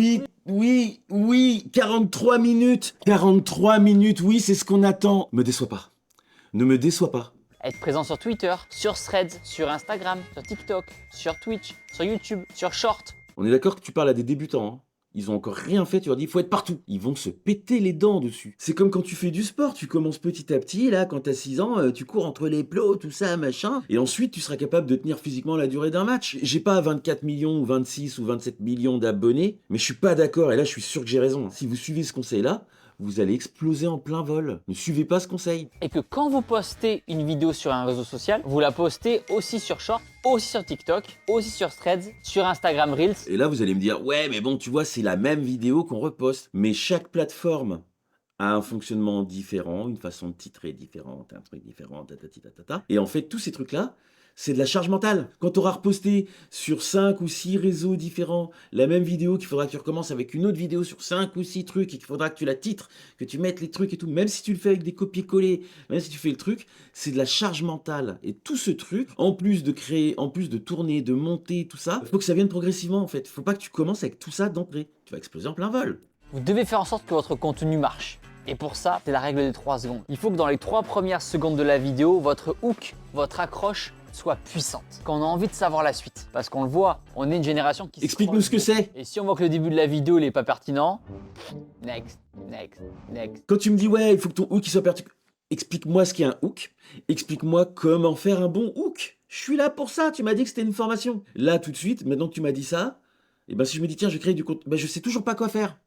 Oui, 43 minutes. 43 minutes, oui, c'est ce qu'on attend. Me déçois pas. Ne me déçois pas. Être présent sur Twitter, sur Threads, sur Instagram, sur TikTok, sur Twitch, sur YouTube, sur Short. On est d'accord que tu parles à des débutants. Hein. Ils ont encore rien fait, tu leur dis, il faut être partout. Ils vont se péter les dents dessus. C'est comme quand tu fais du sport, tu commences petit à petit, là, quand t'as 6 ans, tu cours entre les plots, tout ça, machin, et ensuite tu seras capable de tenir physiquement la durée d'un match. J'ai pas 24 millions ou 26 ou 27 millions d'abonnés, mais je suis pas d'accord, et là je suis sûr que j'ai raison. Si vous suivez ce conseil-là, vous allez exploser en plein vol. Ne suivez pas ce conseil. Et que quand vous postez une vidéo sur un réseau social, vous la postez aussi sur Short, aussi sur TikTok, aussi sur Threads, sur Instagram Reels. Et là, vous allez me dire, ouais, mais bon, tu vois, c'est la même vidéo qu'on reposte. Mais chaque plateforme a un fonctionnement différent, une façon de titrer différente, un truc différent, tatati tatata. Et en fait, tous ces trucs-là, c'est de la charge mentale. Quand tu auras reposté sur 5 ou 6 réseaux différents la même vidéo, qu'il faudra que tu recommences avec une autre vidéo sur 5 ou 6 trucs, et qu'il faudra que tu la titres, que tu mettes les trucs et tout, même si tu le fais avec des copier-coller, même si tu fais le truc, c'est de la charge mentale. Et tout ce truc, en plus de créer, en plus de tourner, de monter, tout ça, il faut que ça vienne progressivement en fait. Il faut pas que tu commences avec tout ça d'entrée. Tu vas exploser en plein vol. Vous devez faire en sorte que votre contenu marche. Et pour ça, c'est la règle des 3 secondes. Il faut que dans les 3 premières secondes de la vidéo, votre hook, votre accroche soit puissante. Qu'on a envie de savoir la suite. Parce qu'on le voit, on est une génération qui... Explique-nous ce que c'est. Et si on voit que le début de la vidéo n'est pas pertinent, next, next, next. Quand tu me dis, ouais, il faut que ton hook il soit pertinent, explique-moi ce qu'est un hook. Explique-moi comment faire un bon hook. Je suis là pour ça. Tu m'as dit que c'était une formation. Là, tout de suite, maintenant que tu m'as dit ça, et ben si je me dis, tiens, je vais créer du contenu, ben je sais toujours pas quoi faire.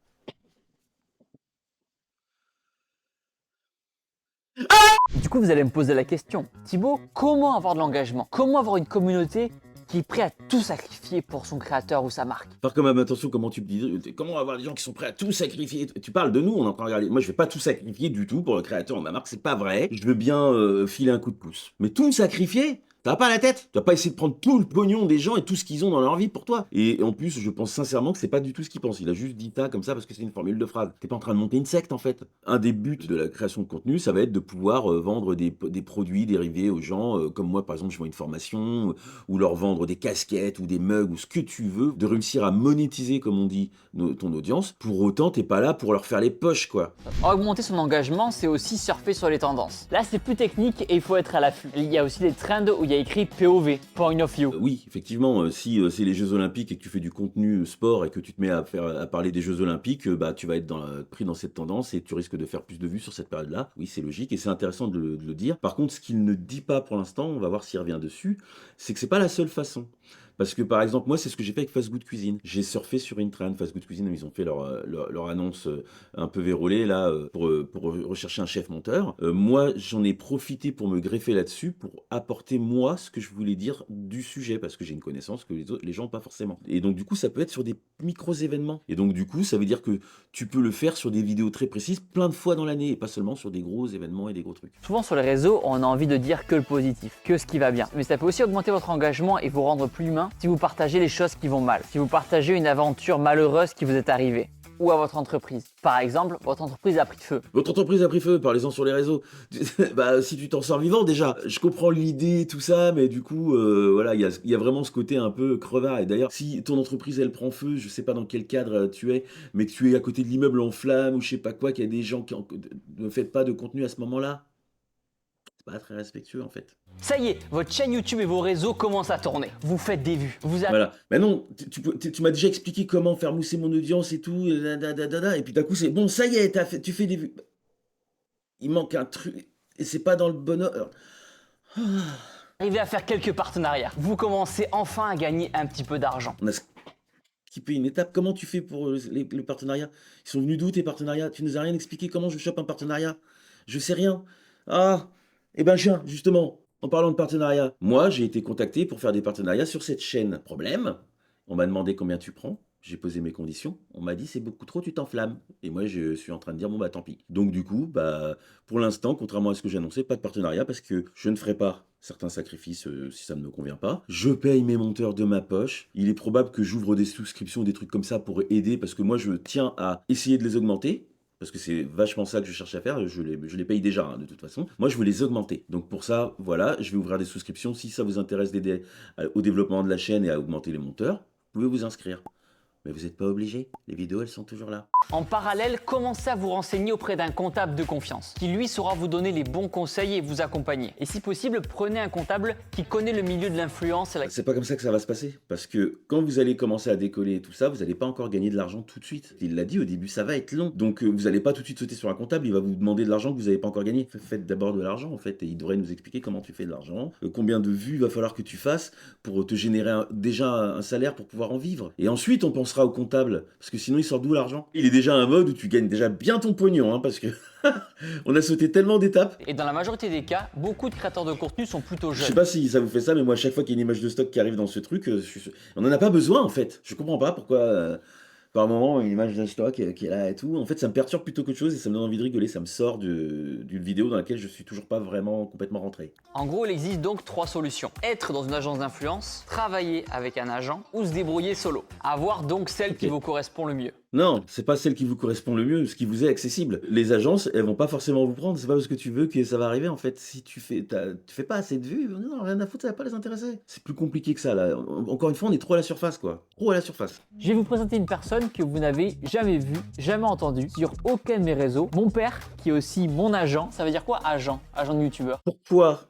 Du coup, vous allez me poser la question, Thibaut, comment avoir de l'engagement? Comment avoir une communauté qui est prête à tout sacrifier pour son créateur ou sa marque? Faire quand même attention comment tu me dis, comment avoir des gens qui sont prêts à tout sacrifier. Tu parles de nous, on est en train de regarder. Moi, je vais pas tout sacrifier du tout pour le créateur de ma marque, c'est pas vrai. Je veux bien filer un coup de pouce. Mais tout sacrifier? T'as pas la tête? Tu vas pas essayer de prendre tout le pognon des gens et tout ce qu'ils ont dans leur vie pour toi. Et en plus, je pense sincèrement que c'est pas du tout ce qu'il pense. Il a juste dit ça comme ça parce que c'est une formule de phrase. T'es pas en train de monter une secte en fait. Un des buts de la création de contenu, ça va être de pouvoir vendre des produits dérivés aux gens, comme moi par exemple, je vends une formation, ou leur vendre des casquettes ou des mugs ou ce que tu veux, de réussir à monétiser, comme on dit, ton audience. Pour autant, t'es pas là pour leur faire les poches quoi. Augmenter son engagement, c'est aussi surfer sur les tendances. Là, c'est plus technique et il faut être à l'affût. Il y a aussi des trends où il y a écrit POV, Point of View. Oui, effectivement, si c'est les Jeux Olympiques et que tu fais du contenu sport et que tu te mets à parler des Jeux Olympiques, bah tu vas être pris dans cette tendance et tu risques de faire plus de vues sur cette période-là. Oui, c'est logique et c'est intéressant de le dire. Par contre, ce qu'il ne dit pas pour l'instant, on va voir s'il revient dessus, c'est que c'est pas la seule façon. Parce que par exemple, moi, c'est ce que j'ai fait avec Fast Good Cuisine. J'ai surfé sur une trend. Fast Good Cuisine, ils ont fait leur annonce un peu vérolée là pour rechercher un chef monteur. Moi, j'en ai profité pour me greffer là-dessus, pour apporter moi ce que je voulais dire du sujet, parce que j'ai une connaissance que les gens n'ont pas forcément. Et donc du coup, ça peut être sur des micros événements. Et donc du coup, ça veut dire que tu peux le faire sur des vidéos très précises, plein de fois dans l'année, et pas seulement sur des gros événements et des gros trucs. Souvent sur les réseaux, on a envie de dire que le positif, que ce qui va bien. Mais ça peut aussi augmenter votre engagement et vous rendre plus humain si vous partagez les choses qui vont mal, si vous partagez une aventure malheureuse qui vous est arrivée, ou à votre entreprise. Par exemple, votre entreprise a pris feu. Votre entreprise a pris feu, parlez-en sur les réseaux. Bah, si tu t'en sors vivant déjà, je comprends l'idée, tout ça, mais du coup, voilà, il y a vraiment ce côté un peu crevard. Et d'ailleurs, si ton entreprise, elle prend feu, je sais pas dans quel cadre tu es, mais que tu es à côté de l'immeuble en flammes, ou je sais pas quoi, qu'il y a des gens qui ne font pas de contenu à ce moment-là, c'est pas très respectueux en fait. Ça y est, votre chaîne YouTube et vos réseaux commencent à tourner. Vous faites des vues. Voilà. Mais non, tu m'as déjà expliqué comment faire mousser mon audience et tout, et puis d'un coup c'est bon, ça y est, tu fais des vues. Il manque un truc, et c'est pas dans le bon ordre. Arrivez à faire quelques partenariats. Vous commencez enfin à gagner un petit peu d'argent. On a skippé une étape. Comment tu fais pour le partenariat? Ils sont venus d'où tes partenariats? Tu nous as rien expliqué comment je chope un partenariat? Je sais rien. Ah, eh ben justement. En parlant de partenariat, moi j'ai été contacté pour faire des partenariats sur cette chaîne. Problème, on m'a demandé combien tu prends, j'ai posé mes conditions, on m'a dit c'est beaucoup trop, tu t'enflammes. Et moi je suis en train de dire bon bah tant pis. Donc du coup, bah pour l'instant, contrairement à ce que j'ai annoncé, pas de partenariat parce que je ne ferai pas certains sacrifices si ça ne me convient pas. Je paye mes monteurs de ma poche. Il est probable que j'ouvre des souscriptions, des trucs comme ça pour aider parce que moi je tiens à essayer de les augmenter. Parce que c'est vachement ça que je cherche à faire, je les paye déjà hein, de toute façon. Moi je veux les augmenter. Donc pour ça, voilà, je vais ouvrir des souscriptions. Si ça vous intéresse d'aider au développement de la chaîne et à augmenter les monteurs, vous pouvez vous inscrire. Mais vous n'êtes pas obligé, les vidéos elles sont toujours là. En parallèle, commencez à vous renseigner auprès d'un comptable de confiance qui lui saura vous donner les bons conseils et vous accompagner. Et si possible, prenez un comptable qui connaît le milieu de l'influence et la... C'est pas comme ça que ça va se passer, parce que quand vous allez commencer à décoller et tout ça, vous n'allez pas encore gagner de l'argent tout de suite. Il l'a dit au début, ça va être long. Donc vous n'allez pas tout de suite sauter sur un comptable, il va vous demander de l'argent que vous n'avez pas encore gagné. Faites d'abord de l'argent en fait, et il devrait nous expliquer comment tu fais de l'argent, combien de vues il va falloir que tu fasses pour te générer déjà un salaire pour pouvoir en vivre. Et ensuite on pensera au comptable, parce que sinon il sort d'où l'argent? Il est déjà un mode où tu gagnes déjà bien ton pognon, hein, parce que on a sauté tellement d'étapes. Et dans la majorité des cas, beaucoup de créateurs de contenu sont plutôt Je jeunes. sais pas si ça vous fait ça, mais moi, à chaque fois qu'il y a une image de stock qui arrive dans ce truc, on en a pas besoin en fait. Je comprends pas pourquoi, par moment, une image de stock qui est là et tout. En fait, ça me perturbe plutôt qu'autre chose et ça me donne envie de rigoler. Ça me sort d'une vidéo dans laquelle je suis toujours pas vraiment complètement rentré. En gros, il existe donc 3 solutions. Être dans une agence d'influence, travailler avec un agent ou se débrouiller solo. Avoir donc celle qui Ok. vous correspond le mieux. Non, c'est pas celle qui vous correspond le mieux, ce qui vous est accessible. Les agences, elles vont pas forcément vous prendre. C'est pas parce que tu veux que ça va arriver. En fait, si tu fais pas assez de vues, non, rien à foutre, ça va pas les intéresser. C'est plus compliqué que ça là. Encore une fois, on est trop à la surface quoi. Trop à la surface. Je vais vous présenter une personne que vous n'avez jamais vue, jamais entendue sur aucun de mes réseaux. Mon père, qui est aussi mon agent. Ça veut dire quoi agent? Agent de youtubeur. Pourquoi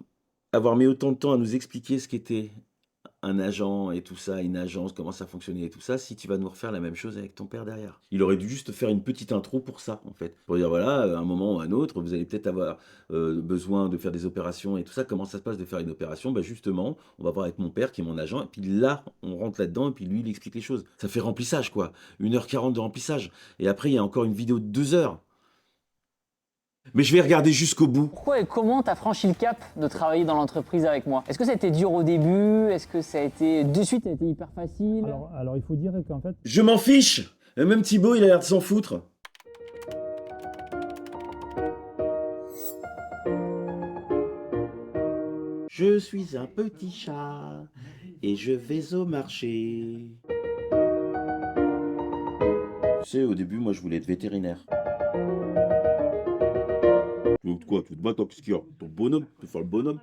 avoir mis autant de temps à nous expliquer ce qu'était un agent et tout ça, une agence, comment ça fonctionnait et tout ça, si tu vas nous refaire la même chose avec ton père derrière? Il aurait dû juste faire une petite intro pour ça, en fait. Pour dire, voilà, à un moment ou à un autre, vous allez peut-être avoir besoin de faire des opérations et tout ça. Comment ça se passe de faire une opération? Bah justement, on va voir avec mon père qui est mon agent, et puis là, on rentre là-dedans, et puis lui, il explique les choses. Ça fait remplissage, quoi. 1h40 de remplissage. Et après, il y a encore une vidéo de 2 heures. Mais je vais regarder jusqu'au bout. Pourquoi et comment tu as franchi le cap de travailler dans l'entreprise avec moi? Est-ce que ça a été dur au début? Est-ce que ça a été de suite, ça a été hyper facile? Alors, il faut dire qu'en fait, Je m'en fiche! Même Thibaut, il a l'air de s'en foutre. Je suis un petit chat et je vais au marché. Tu sais, au début, moi, je voulais être vétérinaire. Donc quoi, tu te bats, toi, qu'est-ce qu'il y a? Ton bonhomme, tu veux faire le bonhomme?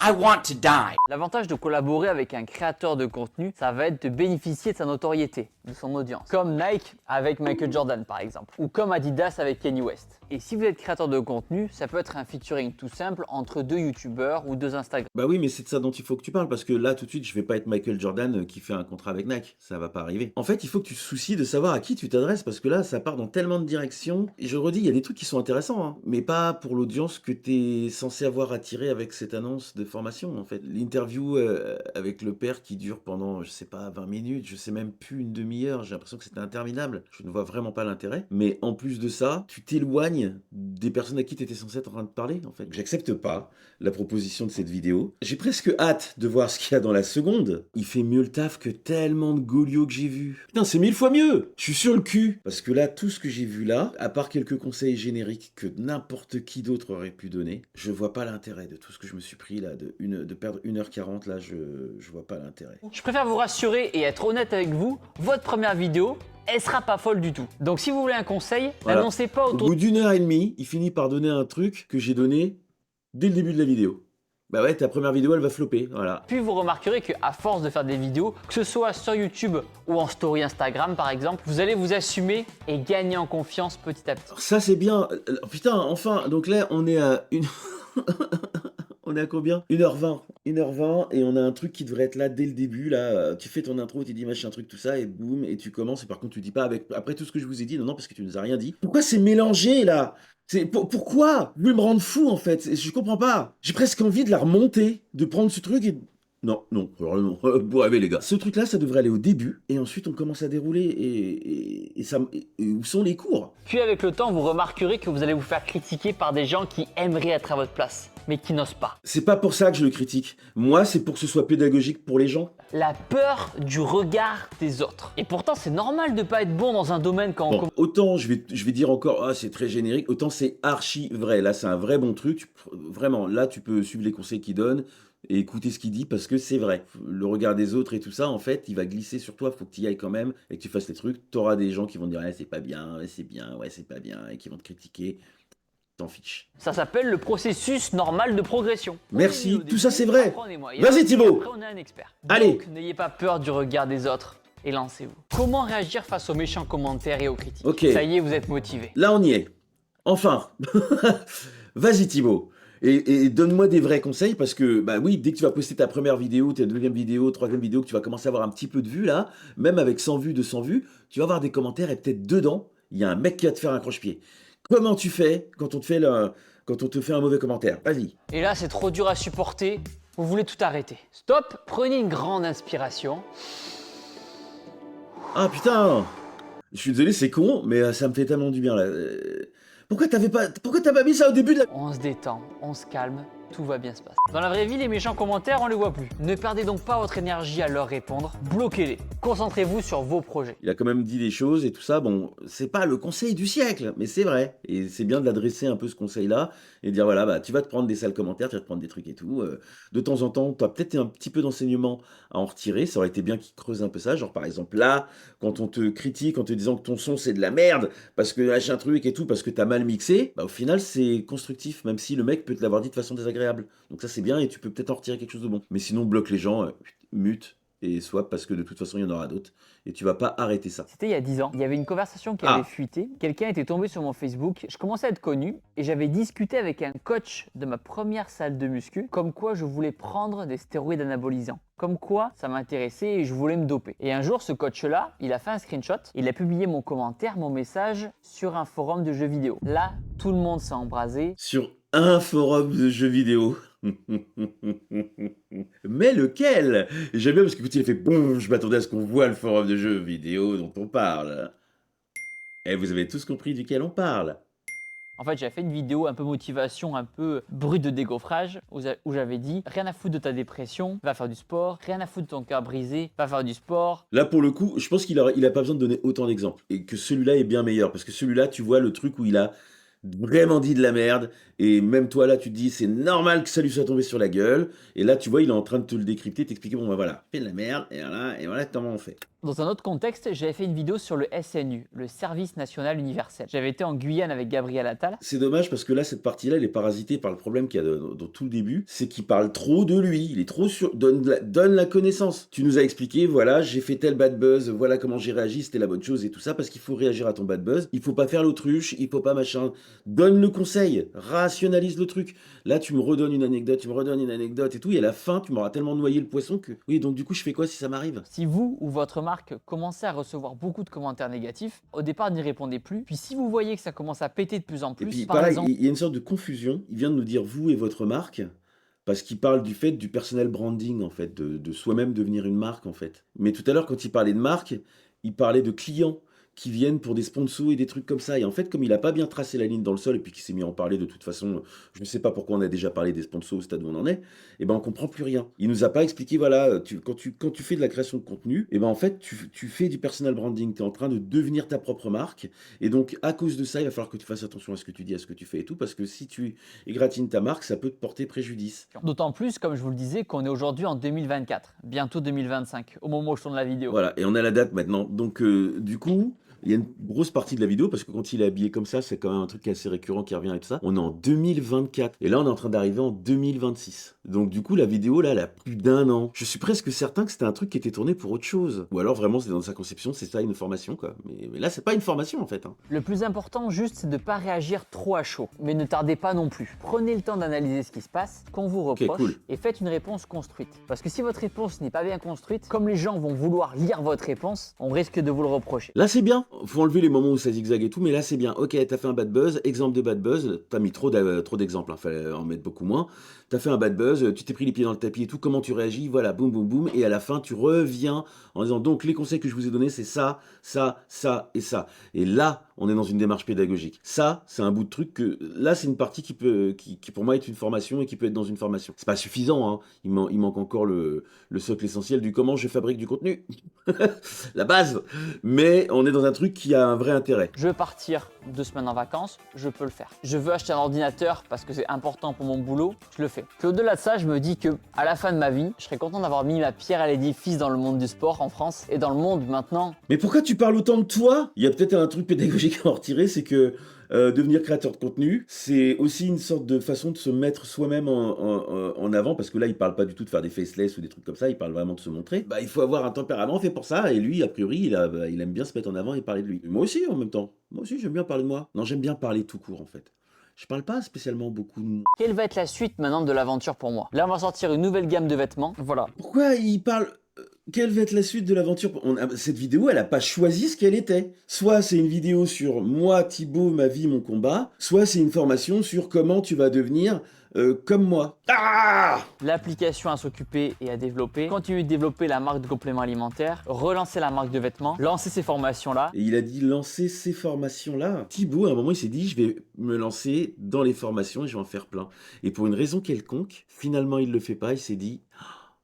I want to die. L'avantage de collaborer avec un créateur de contenu, ça va être de bénéficier de sa notoriété, de son audience. Comme Nike avec Michael Jordan par exemple, ou comme Adidas avec Kanye West. Et si vous êtes créateur de contenu, ça peut être un featuring tout simple entre 2 youtubeurs ou 2 Instagram. Bah oui, mais c'est de ça dont il faut que tu parles, parce que là, tout de suite, je vais pas être Michael Jordan qui fait un contrat avec Nike. Ça va pas arriver. En fait, il faut que tu te soucies de savoir à qui tu t'adresses, parce que là, ça part dans tellement de directions. Et je redis, il y a des trucs qui sont intéressants, hein, mais pas pour l'audience que tu es censé avoir attiré avec cette annonce de formation, en fait. L'interview avec le père qui dure pendant, je sais pas, 20 minutes, je sais même plus, une demi-heure, j'ai l'impression que c'était interminable. Je ne vois vraiment pas l'intérêt. Mais en plus de ça, tu t'éloignes des personnes à qui tu étais censé être en train de parler, en fait. J'accepte pas la proposition de cette vidéo. J'ai presque hâte de voir ce qu'il y a dans la seconde. Il fait mieux le taf que tellement de Golio que j'ai vu. Putain, c'est 1000 fois mieux. Je suis sur le cul. Parce que là, tout ce que j'ai vu là, à part quelques conseils génériques que n'importe qui d'autre aurait pu donner, je vois pas l'intérêt de tout ce que je me suis pris là, de perdre 1h40, là, je vois pas l'intérêt. Je préfère vous rassurer et être honnête avec vous, votre première vidéo, elle sera pas folle du tout. Donc si vous voulez un conseil, Voilà. n'annoncez pas Au autour bout d'1h30, il finit par donner un truc que j'ai donné dès le début de la vidéo. Bah ouais, ta première vidéo, elle va flopper, voilà. Puis vous remarquerez qu'à force de faire des vidéos, que ce soit sur YouTube ou en story Instagram par exemple, vous allez vous assumer et gagner en confiance petit à petit. Alors ça, c'est bien. Putain, enfin, donc là, on est à une... On est à combien? 1h20. 1h20 et on a un truc qui devrait être là dès le début. Là, tu fais ton intro, tu dis machin truc, tout ça, et boum, et tu commences. Et par contre, tu dis pas après tout ce que je vous ai dit, non, parce que tu nous as rien dit. Pourquoi c'est mélangé là? Pourquoi? Vous voulez me rendre fou en fait? Je comprends pas. J'ai presque envie de la remonter, de prendre ce truc et. Non, non, alors non, vous rêvez les gars. Ce truc-là, ça devrait aller au début, et ensuite on commence à dérouler, et où sont les cours? Puis avec le temps, vous remarquerez que vous allez vous faire critiquer par des gens qui aimeraient être à votre place, mais qui n'osent pas. C'est pas pour ça que je le critique. Moi, c'est pour que ce soit pédagogique pour les gens. La peur du regard des autres. Et pourtant, c'est normal de pas être bon dans un domaine quand on Bon, commence. autant je vais dire encore, ah, c'est très générique, autant c'est archi vrai. Là, c'est un vrai bon truc. Vraiment, là, tu peux suivre les conseils qu'il donne et écouter ce qu'il dit parce que c'est vrai. Le regard des autres et tout ça, en fait, il va glisser sur toi. Faut que tu y ailles quand même et que tu fasses les trucs. Tu auras des gens qui vont te dire, c'est pas bien, ouais, c'est bien, ouais, c'est pas bien, et qui vont te critiquer. t'en fiches. Ça s'appelle le processus normal de progression. Merci, On est mis au tout ça, début, c'est vrai. après, on est moyen, Vas-y, et Thibaut. après, on est un expert. Allez. Donc, n'ayez pas peur du regard des autres et lancez-vous. Comment réagir face aux méchants commentaires et aux critiques? Ok. Ça y est, vous êtes motivé. Là, on y est. Enfin. Vas-y, Thibaut. Et donne-moi des vrais conseils parce que, bah oui, dès que tu vas poster ta première vidéo, ta deuxième vidéo, troisième vidéo, que tu vas commencer à avoir un petit peu de vues là, même avec 100 vues, 200 vues, tu vas avoir des commentaires et peut-être dedans, il y a un mec qui va te faire un croche-pied. Comment tu fais quand on te fait un mauvais commentaire? Vas-y. Et là, c'est trop dur à supporter. Vous voulez tout arrêter. Stop, prenez une grande inspiration. Ah putain! Je suis désolé, c'est con, mais ça me fait tellement du bien là. Pourquoi t'as pas mis ça au début de la... On se détend, on se calme, tout va bien se passer. Dans la vraie vie, les méchants commentaires, on les voit plus. Ne perdez donc pas votre énergie à leur répondre, bloquez-les. Concentrez-vous sur vos projets. Il a quand même dit des choses et tout ça, bon, c'est pas le conseil du siècle, mais c'est vrai. Et c'est bien de l'adresser un peu ce conseil-là, et de dire voilà, bah tu vas te prendre des sales commentaires, tu vas te prendre des trucs et tout. De temps en temps, tu as peut-être un petit peu d'enseignement à en retirer, ça aurait été bien qu'il creuse un peu ça, genre par exemple là, quand on te critique en te disant que ton son c'est de la merde, parce que machin truc et tout, parce que t'as mal mixé, bah au final c'est constructif, même si le mec peut te l'avoir dit de façon désagréable. Donc ça c'est bien et tu peux peut-être en retirer quelque chose de bon. Mais sinon bloque les gens, mute et swap parce que de toute façon il y en aura d'autres et tu vas pas arrêter ça. C'était il y a 10 ans. Il y avait une conversation qui avait fuité. Quelqu'un était tombé sur mon Facebook. Je commençais à être connu et j'avais discuté avec un coach de ma première salle de muscu, comme quoi je voulais prendre des stéroïdes anabolisants. Comme quoi ça m'intéressait et je voulais me doper. Et un jour, ce coach-là, il a fait un screenshot. Il a publié mon commentaire, mon message sur un forum de jeux vidéo. Là, tout le monde s'est embrasé. Sur un forum de jeux vidéo. Mais lequel? J'aime bien parce que quand il a fait boum, je m'attendais à ce qu'on voit le forum de jeux vidéo dont on parle. Et vous avez tous compris duquel on parle. En fait, j'avais fait une vidéo un peu motivation, un peu brute de dégaufrage, où j'avais dit « Rien à foutre de ta dépression, va faire du sport. Rien à foutre de ton cœur brisé, va faire du sport. » Là, pour le coup, je pense qu'il a pas besoin de donner autant d'exemples. Et que celui-là est bien meilleur. Parce que celui-là, tu vois le truc où il a vraiment dit de la merde. Et même toi, là, tu te dis, c'est normal que ça lui soit tombé sur la gueule. Et là, tu vois, il est en train de te le décrypter, t'expliquer, bon, bah voilà, fais de la merde, et voilà comment on fait. Dans un autre contexte, j'avais fait une vidéo sur le SNU, le Service National Universel. J'avais été en Guyane avec Gabriel Attal. C'est dommage parce que là, cette partie-là, elle est parasitée par le problème qu'il y a dans tout le début. C'est qu'il parle trop de lui. Il est trop sur... Donne la connaissance. Tu nous as expliqué, voilà, j'ai fait tel bad buzz, voilà comment j'ai réagi, c'était la bonne chose et tout ça, parce qu'il faut réagir à ton bad buzz. Il faut pas faire l'autruche, il faut pas machin. Donne le conseil, rationalise le truc. Là, tu me redonnes une anecdote et tout, et à la fin, tu m'auras tellement noyé le poisson que... Oui, donc du coup, je fais quoi si ça m'arrive? Si vous ou votre marque commencez à recevoir beaucoup de commentaires négatifs, au départ n'y répondez plus, puis si vous voyez que ça commence à péter de plus en plus, Et puis, par pareil, exemple... il y a une sorte de confusion. Il vient de nous dire vous et votre marque, parce qu'il parle du fait du personnel branding, en fait, de soi-même devenir une marque, en fait. Mais tout à l'heure, quand il parlait de marque, il parlait de clients qui viennent pour des sponsors et des trucs comme ça. Et en fait, comme il n'a pas bien tracé la ligne dans le sol et puis qu'il s'est mis à en parler de toute façon, je ne sais pas pourquoi on a déjà parlé des sponsors au stade où on en est, et ben on comprend plus rien. Il nous a pas expliqué, voilà, quand tu fais de la création de contenu, et ben en fait, tu fais du personal branding, tu es en train de devenir ta propre marque, et donc à cause de ça, il va falloir que tu fasses attention à ce que tu dis, à ce que tu fais et tout, parce que si tu égratines ta marque, ça peut te porter préjudice. D'autant plus, comme je vous le disais, qu'on est aujourd'hui en 2024, bientôt 2025, au moment où je tourne la vidéo. Voilà, et on a la date maintenant. Donc du coup... Il y a une grosse partie de la vidéo, parce que quand il est habillé comme ça, c'est quand même un truc assez récurrent qui revient et tout ça. On est en 2024. Et là, on est en train d'arriver en 2026. Donc du coup, la vidéo, là, elle a plus d'1 an. Je suis presque certain que c'était un truc qui était tourné pour autre chose. Ou alors, vraiment, c'est dans sa conception, c'est ça, une formation, quoi. Mais là, c'est pas une formation, en fait. Hein. Le plus important, juste, c'est de ne pas réagir trop à chaud. Mais ne tardez pas non plus. Prenez le temps d'analyser ce qui se passe, qu'on vous reproche, cool. et faites une réponse construite. Parce que si votre réponse n'est pas bien construite, comme les gens vont vouloir lire votre réponse, on risque de vous le reprocher. Là, c'est bien. Faut enlever les moments où ça zigzague et tout, mais là, c'est bien. Ok, t'as fait un bad buzz, exemple de bad buzz, t'as mis trop d'exemples, hein, fallait en mettre beaucoup moins. T'as fait un bad buzz, tu t'es pris les pieds dans le tapis et tout, comment tu réagis, voilà, boum, boum, boum, et à la fin, tu reviens en disant, donc, les conseils que je vous ai donnés, c'est ça, ça, ça et ça. Et là, on est dans une démarche pédagogique. Ça, c'est un bout de truc que, là, c'est une partie qui pour moi, est une formation et qui peut être dans une formation. C'est pas suffisant, hein. Il manque encore le socle essentiel du comment je fabrique du contenu. La base. Mais on est dans un truc qui a un vrai intérêt. Je veux partir 2 semaines en vacances, je peux le faire. Je veux acheter un ordinateur parce que c'est important pour mon boulot, je le fais. Puis au-delà de ça, je me dis que à la fin de ma vie, je serais content d'avoir mis ma pierre à l'édifice dans le monde du sport en France et dans le monde maintenant. Mais pourquoi tu parles autant de toi? Il y a peut-être un truc pédagogique j'ai qu'à en retirer, c'est que devenir créateur de contenu, c'est aussi une sorte de façon de se mettre soi-même en avant, parce que là, il parle pas du tout de faire des faceless ou des trucs comme ça, il parle vraiment de se montrer. Bah, il faut avoir un tempérament fait pour ça, et lui, a priori, il aime bien se mettre en avant et parler de lui. Moi aussi, en même temps. Moi aussi, j'aime bien parler de moi. Non, j'aime bien parler tout court, en fait. Je parle pas spécialement beaucoup de moi. Quelle va être la suite maintenant de l'aventure pour moi? Là, on va sortir une nouvelle gamme de vêtements. Voilà. Pourquoi il parle... Quelle va être la suite de l'aventure? Cette vidéo, elle a pas choisi ce qu'elle était. Soit c'est une vidéo sur moi, Thibaut, ma vie, mon combat, soit c'est une formation sur comment tu vas devenir comme moi. Ah! L'application à s'occuper et à développer. Continuer de développer la marque de compléments alimentaires. Relancer la marque de vêtements. Lancer ces formations-là. Et il a dit lancer ces formations-là. Thibaut, à un moment, il s'est dit, je vais me lancer dans les formations et je vais en faire plein. Et pour une raison quelconque, finalement, il le fait pas. Il s'est dit...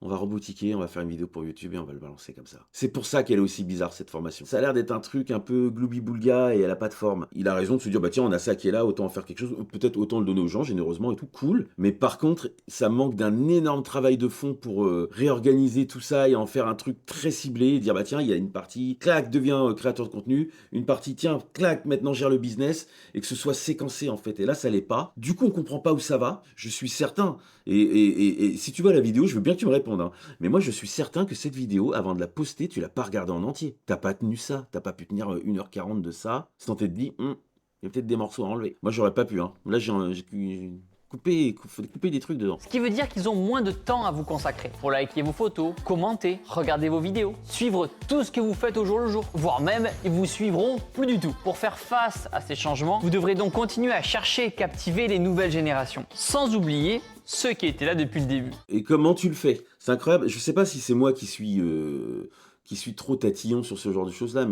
On va reboutiquer, on va faire une vidéo pour YouTube et on va le balancer comme ça. C'est pour ça qu'elle est aussi bizarre, cette formation. Ça a l'air d'être un truc un peu gloubi-boulga et elle a pas de forme. Il a raison de se dire, bah tiens, on a ça qui est là, autant en faire quelque chose, peut-être autant le donner aux gens généreusement et tout, cool. Mais par contre, ça manque d'un énorme travail de fond pour réorganiser tout ça et en faire un truc très ciblé et dire, bah tiens, il y a une partie, clac, deviens créateur de contenu, une partie, tiens, clac, maintenant gère le business et que ce soit séquencé en fait. Et là, ça l'est pas. Du coup, on comprend pas où ça va, je suis certain. Et si tu vois la vidéo, je veux bien que tu me répondes. Mais moi, je suis certain que cette vidéo, avant de la poster, tu l'as pas regardée en entier. T'as pas tenu ça. T'as pas pu tenir 1h40 de ça. Sans t'être dit, il y a peut-être des morceaux à enlever. Moi, j'aurais pas pu. Hein. Là, j'ai coupé des trucs dedans. Ce qui veut dire qu'ils ont moins de temps à vous consacrer pour liker vos photos, commenter, regarder vos vidéos, suivre tout ce que vous faites au jour le jour, voire même ils vous suivront plus du tout. Pour faire face à ces changements, vous devrez donc continuer à chercher et captiver les nouvelles générations, sans oublier ceux qui étaient là depuis le début. Et comment tu le fais? C'est incroyable. Je sais pas si c'est moi qui suis trop tatillon sur ce genre de choses-là,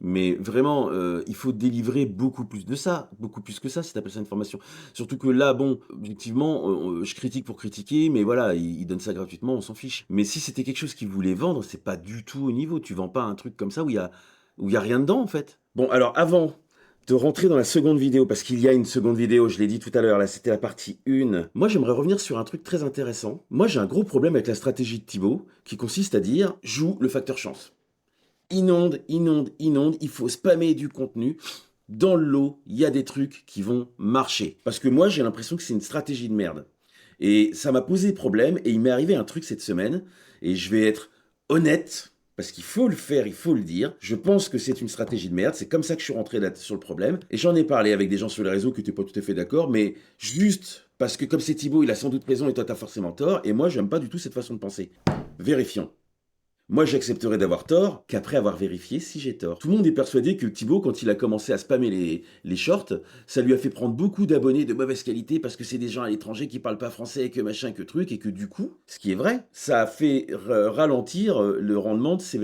mais vraiment, il faut délivrer beaucoup plus de ça, beaucoup plus que ça, si tu appelles ça une formation. Surtout que là, bon, objectivement, je critique pour critiquer, mais voilà, ils donnent ça gratuitement, on s'en fiche. Mais si c'était quelque chose qu'ils voulaient vendre, c'est pas du tout au niveau. Tu vends pas un truc comme ça où il y a rien dedans, en fait. Bon, alors avant de rentrer dans la seconde vidéo, parce qu'il y a une seconde vidéo, je l'ai dit tout à l'heure, là c'était la partie 1. Moi j'aimerais revenir sur un truc très intéressant. Moi j'ai un gros problème avec la stratégie de Thibaut, qui consiste à dire, joue le facteur chance. Inonde, il faut spammer du contenu. Dans le lot, il y a des trucs qui vont marcher. Parce que moi j'ai l'impression que c'est une stratégie de merde. Et ça m'a posé problème, et il m'est arrivé un truc cette semaine, et je vais être honnête, parce qu'il faut le faire, il faut le dire. Je pense que c'est une stratégie de merde. C'est comme ça que je suis rentré là sur le problème. Et j'en ai parlé avec des gens sur les réseaux qui n'étaient pas tout à fait d'accord, mais juste parce que comme c'est Thibaut, il a sans doute raison et toi, t'as forcément tort. Et moi, j'aime pas du tout cette façon de penser. Vérifions. Moi, j'accepterais d'avoir tort qu'après avoir vérifié si j'ai tort. Tout le monde est persuadé que Thibaut, quand il a commencé à spammer les shorts, ça lui a fait prendre beaucoup d'abonnés de mauvaise qualité parce que c'est des gens à l'étranger qui parlent pas français, que machin, que truc, et que du coup, ce qui est vrai, ça a fait ralentir le rendement de ces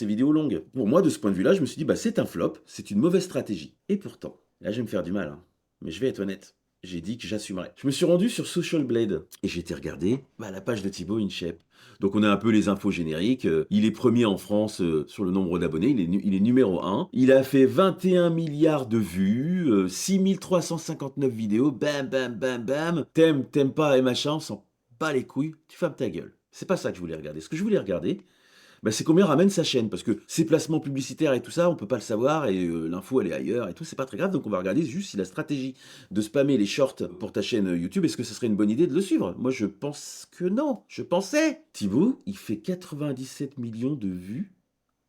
vidéos longues. Pour moi, de ce point de vue-là, je me suis dit, bah c'est un flop, c'est une mauvaise stratégie. Et pourtant, là, je vais me faire du mal, hein, mais je vais être honnête. J'ai dit que j'assumerais. Je me suis rendu sur Social Blade et j'ai été regarder la page de Thibaut InShape. Donc on a un peu les infos génériques. Il est premier en France sur le nombre d'abonnés, il est numéro 1. Il a fait 21 milliards de vues, 6359 vidéos, bam, bam, bam, bam. T'aimes pas et machin, on s'en bat les couilles, tu fermes ta gueule. C'est pas ça que je voulais regarder. Ce que je voulais regarder, c'est combien ramène sa chaîne, parce que ses placements publicitaires et tout ça, on peut pas le savoir, et l'info elle est ailleurs et tout, c'est pas très grave, donc on va regarder juste si la stratégie de spammer les shorts pour ta chaîne YouTube, est-ce que ce serait une bonne idée de le suivre? Moi je pense que non, je pensais. Thibaut, il fait 97 millions de vues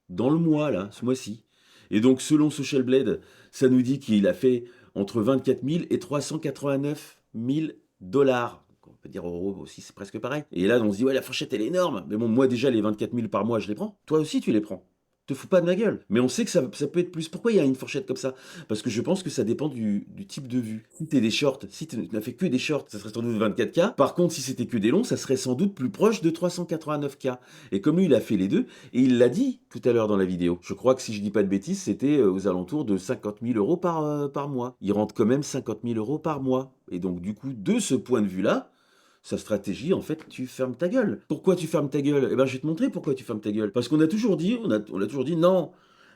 dans le mois là, ce mois-ci. Et donc selon Social Blade, ça nous dit qu'il a fait entre 24 000 et 389 000 $. On peut dire euros aussi, c'est presque pareil. Et là, on se dit, ouais, la fourchette, elle est énorme. Mais bon, moi, déjà, les 24 000 par mois, je les prends. Toi aussi, tu les prends. Te fous pas de ma gueule. Mais on sait que ça peut être plus. Pourquoi il y a une fourchette comme ça? Parce que je pense que ça dépend du type de vue. Si t'es des shorts, si tu n'as fait que des shorts, ça serait sans doute 24K. Par contre, si c'était que des longs, ça serait sans doute plus proche de 389K. Et comme lui, il a fait les deux, et il l'a dit tout à l'heure dans la vidéo. Je crois que si je dis pas de bêtises, c'était aux alentours de 50 000 euros par mois. Il rentre quand même 50 000 euros par mois. Et donc, du coup, de ce point de vue-là, sa stratégie, en fait, tu fermes ta gueule. Pourquoi tu fermes ta gueule? Eh ben, je vais te montrer pourquoi tu fermes ta gueule. Parce qu'on a toujours dit, on a toujours dit, non,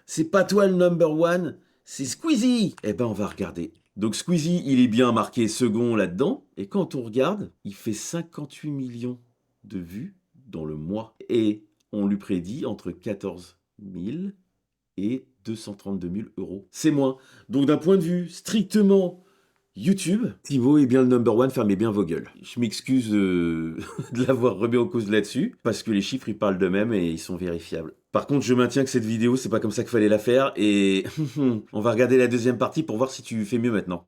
c'est pas toi le number one, c'est Squeezie. Eh ben, on va regarder. Donc Squeezie, il est bien marqué second là-dedans. Et quand on regarde, il fait 58 millions de vues dans le mois. Et on lui prédit entre 14 000 et 232 000 €. C'est moins. Donc d'un point de vue strictement YouTube, Thibaut est bien le number one, fermez bien vos gueules. Je m'excuse de l'avoir remis en cause là-dessus, parce que les chiffres ils parlent d'eux-mêmes et ils sont vérifiables. Par contre, je maintiens que cette vidéo, c'est pas comme ça qu'il fallait la faire, et on va regarder la deuxième partie pour voir si tu fais mieux maintenant.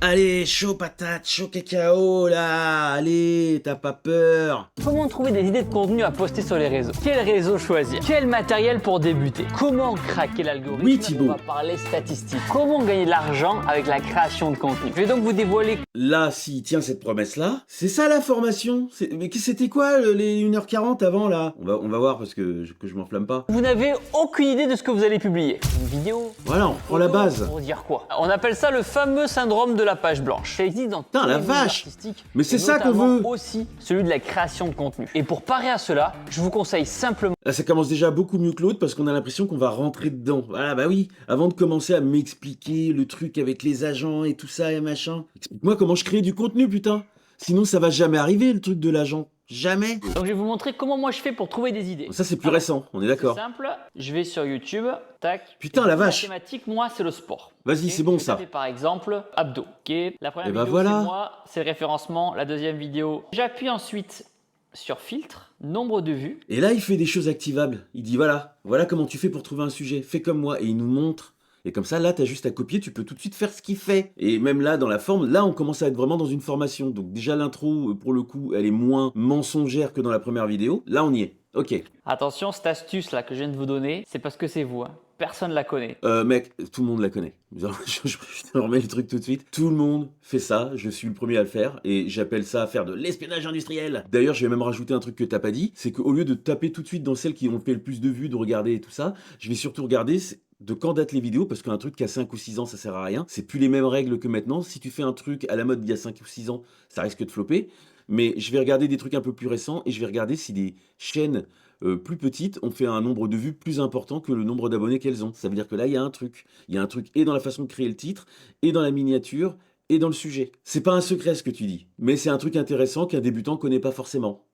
Allez, chaud patate, chaud cacao, là. Allez, t'as pas peur. Comment trouver des idées de contenu à poster sur les réseaux? Quel réseau choisir? Quel matériel pour débuter? Comment craquer l'algorithme? Oui, Thibaut. On va parler statistiques. Comment gagner de l'argent avec la création de contenu? Je vais donc vous dévoiler. Là, s'il tient cette promesse-là, c'est ça la formation. Mais c'était quoi les 1h40 avant, là? On va voir, parce que je m'enflamme pas. Vous n'avez aucune idée de ce que vous allez publier. Une vidéo? Voilà, on prend la base. Pour dire quoi? On appelle ça le fameux syndrome de la page blanche. Ça existe dans Putain, tous la les milieux vache. artistiques, Mais c'est et ça qu'on notamment veut. aussi celui de la création de contenu. Et pour parer à cela, je vous conseille simplement. Là, ça commence déjà beaucoup mieux que l'autre parce qu'on a l'impression qu'on va rentrer dedans. Voilà, bah oui. Avant de commencer à m'expliquer le truc avec les agents et tout ça et machin, explique-moi comment je crée du contenu, putain. Sinon, ça va jamais arriver, le truc de l'agent. Jamais. Donc je vais vous montrer comment moi je fais pour trouver des idées. Ça, c'est plus Alors, récent, on est C'est d'accord. simple, je vais sur YouTube, tac. Putain, Et la vache. La thématique, moi, c'est le sport. Vas-y, Ok, c'est bon, je vais ça. taper, par exemple, abdos. Ok. La première Et bah vidéo, voilà. c'est moi, c'est le référencement. La deuxième vidéo, j'appuie ensuite sur filtre, nombre de vues. Et là, il fait des choses activables. Il dit, voilà comment tu fais pour trouver un sujet. Fais comme moi. Et il nous montre. Et comme ça, là, t'as juste à copier, tu peux tout de suite faire ce qu'il fait. Et même là, dans la forme, là, on commence à être vraiment dans une formation. Donc déjà, l'intro, pour le coup, elle est moins mensongère que dans la première vidéo. Là, on y est. Ok. Attention, cette astuce là que je viens de vous donner, c'est parce que c'est vous. Hein. Personne la connaît. Mec, tout le monde la connaît. Je te remets le truc tout de suite. Tout le monde fait ça, je suis le premier à le faire, et j'appelle ça faire de l'espionnage industriel. D'ailleurs, je vais même rajouter un truc que t'as pas dit, c'est qu'au lieu de taper tout de suite dans celles qui ont fait le plus de vues, de regarder et tout ça, je vais surtout regarder de quand datent les vidéos, parce qu'un truc qui a 5 ou 6 ans, ça sert à rien. C'est plus les mêmes règles que maintenant. Si tu fais un truc à la mode d'il y a 5 ou 6 ans, ça risque de flopper. Mais je vais regarder des trucs un peu plus récents, et je vais regarder si des chaînes plus petites ont fait un nombre de vues plus important que le nombre d'abonnés qu'elles ont. Ça veut dire que là, il y a un truc. Il y a un truc et dans la façon de créer le titre, et dans la miniature, et dans le sujet. C'est pas un secret ce que tu dis, mais c'est un truc intéressant qu'un débutant connaît pas forcément.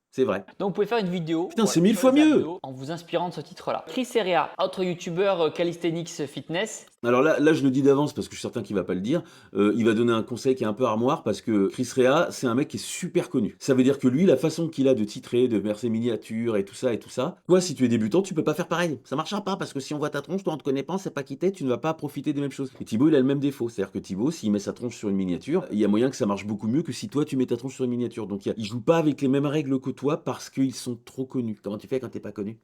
C'est vrai. Donc vous pouvez faire une vidéo. Putain, c'est 1000 sur fois les mieux. abdos en vous inspirant de ce titre-là. Chris Herea, autre youtubeur calisthenics fitness. Alors là, je le dis d'avance parce que je suis certain qu'il va pas le dire. Il va donner un conseil qui est un peu armoire parce que Chris Rea, c'est un mec qui est super connu. Ça veut dire que lui, la façon qu'il a de titrer, de faire ses miniatures et tout ça, toi, si tu es débutant, tu peux pas faire pareil. Ça marchera pas parce que si on voit ta tronche, toi, on te connaît pas, on sait pas qui t'es, tu ne vas pas profiter des mêmes choses. Et Thibaut, il a le même défaut. C'est-à-dire que Thibaut, s'il met sa tronche sur une miniature, il y a moyen que ça marche beaucoup mieux que si toi, tu mets ta tronche sur une miniature. Donc, il joue pas avec les mêmes règles que toi parce qu'ils sont trop connus. Comment tu fais quand t'es pas connu?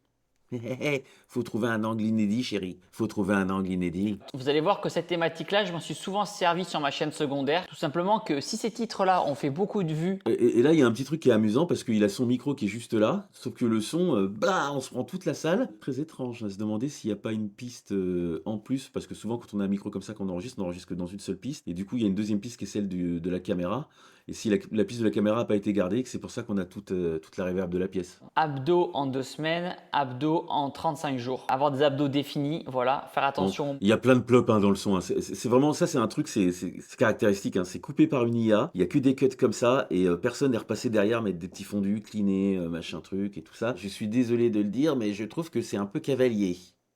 Faut trouver un angle inédit, chérie. Faut trouver un angle inédit. Vous allez voir que cette thématique-là, je m'en suis souvent servi sur ma chaîne secondaire. Tout simplement que si ces titres-là ont fait beaucoup de vues. Et là, il y a un petit truc qui est amusant parce qu'il a son micro qui est juste là, sauf que le son, on se prend toute la salle. Très étrange, à se demander s'il n'y a pas une piste en plus, parce que souvent, quand on a un micro comme ça qu'on enregistre, on enregistre que dans une seule piste. Et du coup, il y a une deuxième piste qui est celle de la caméra. Et si la piste de la caméra n'a pas été gardée, que c'est pour ça qu'on a toute la reverb de la pièce. Abdos en 2 semaines, abdos en 35 jours. Avoir des abdos définis, voilà, faire attention. Bon, il y a plein de plops dans le son. Hein. C'est vraiment ça, c'est un truc, c'est caractéristique. Hein. C'est coupé par une IA. Il y a que des cuts comme ça et personne n'est repassé derrière mettre des petits fondus, cleaner, machin truc et tout ça. Je suis désolé de le dire, mais je trouve que c'est un peu cavalier.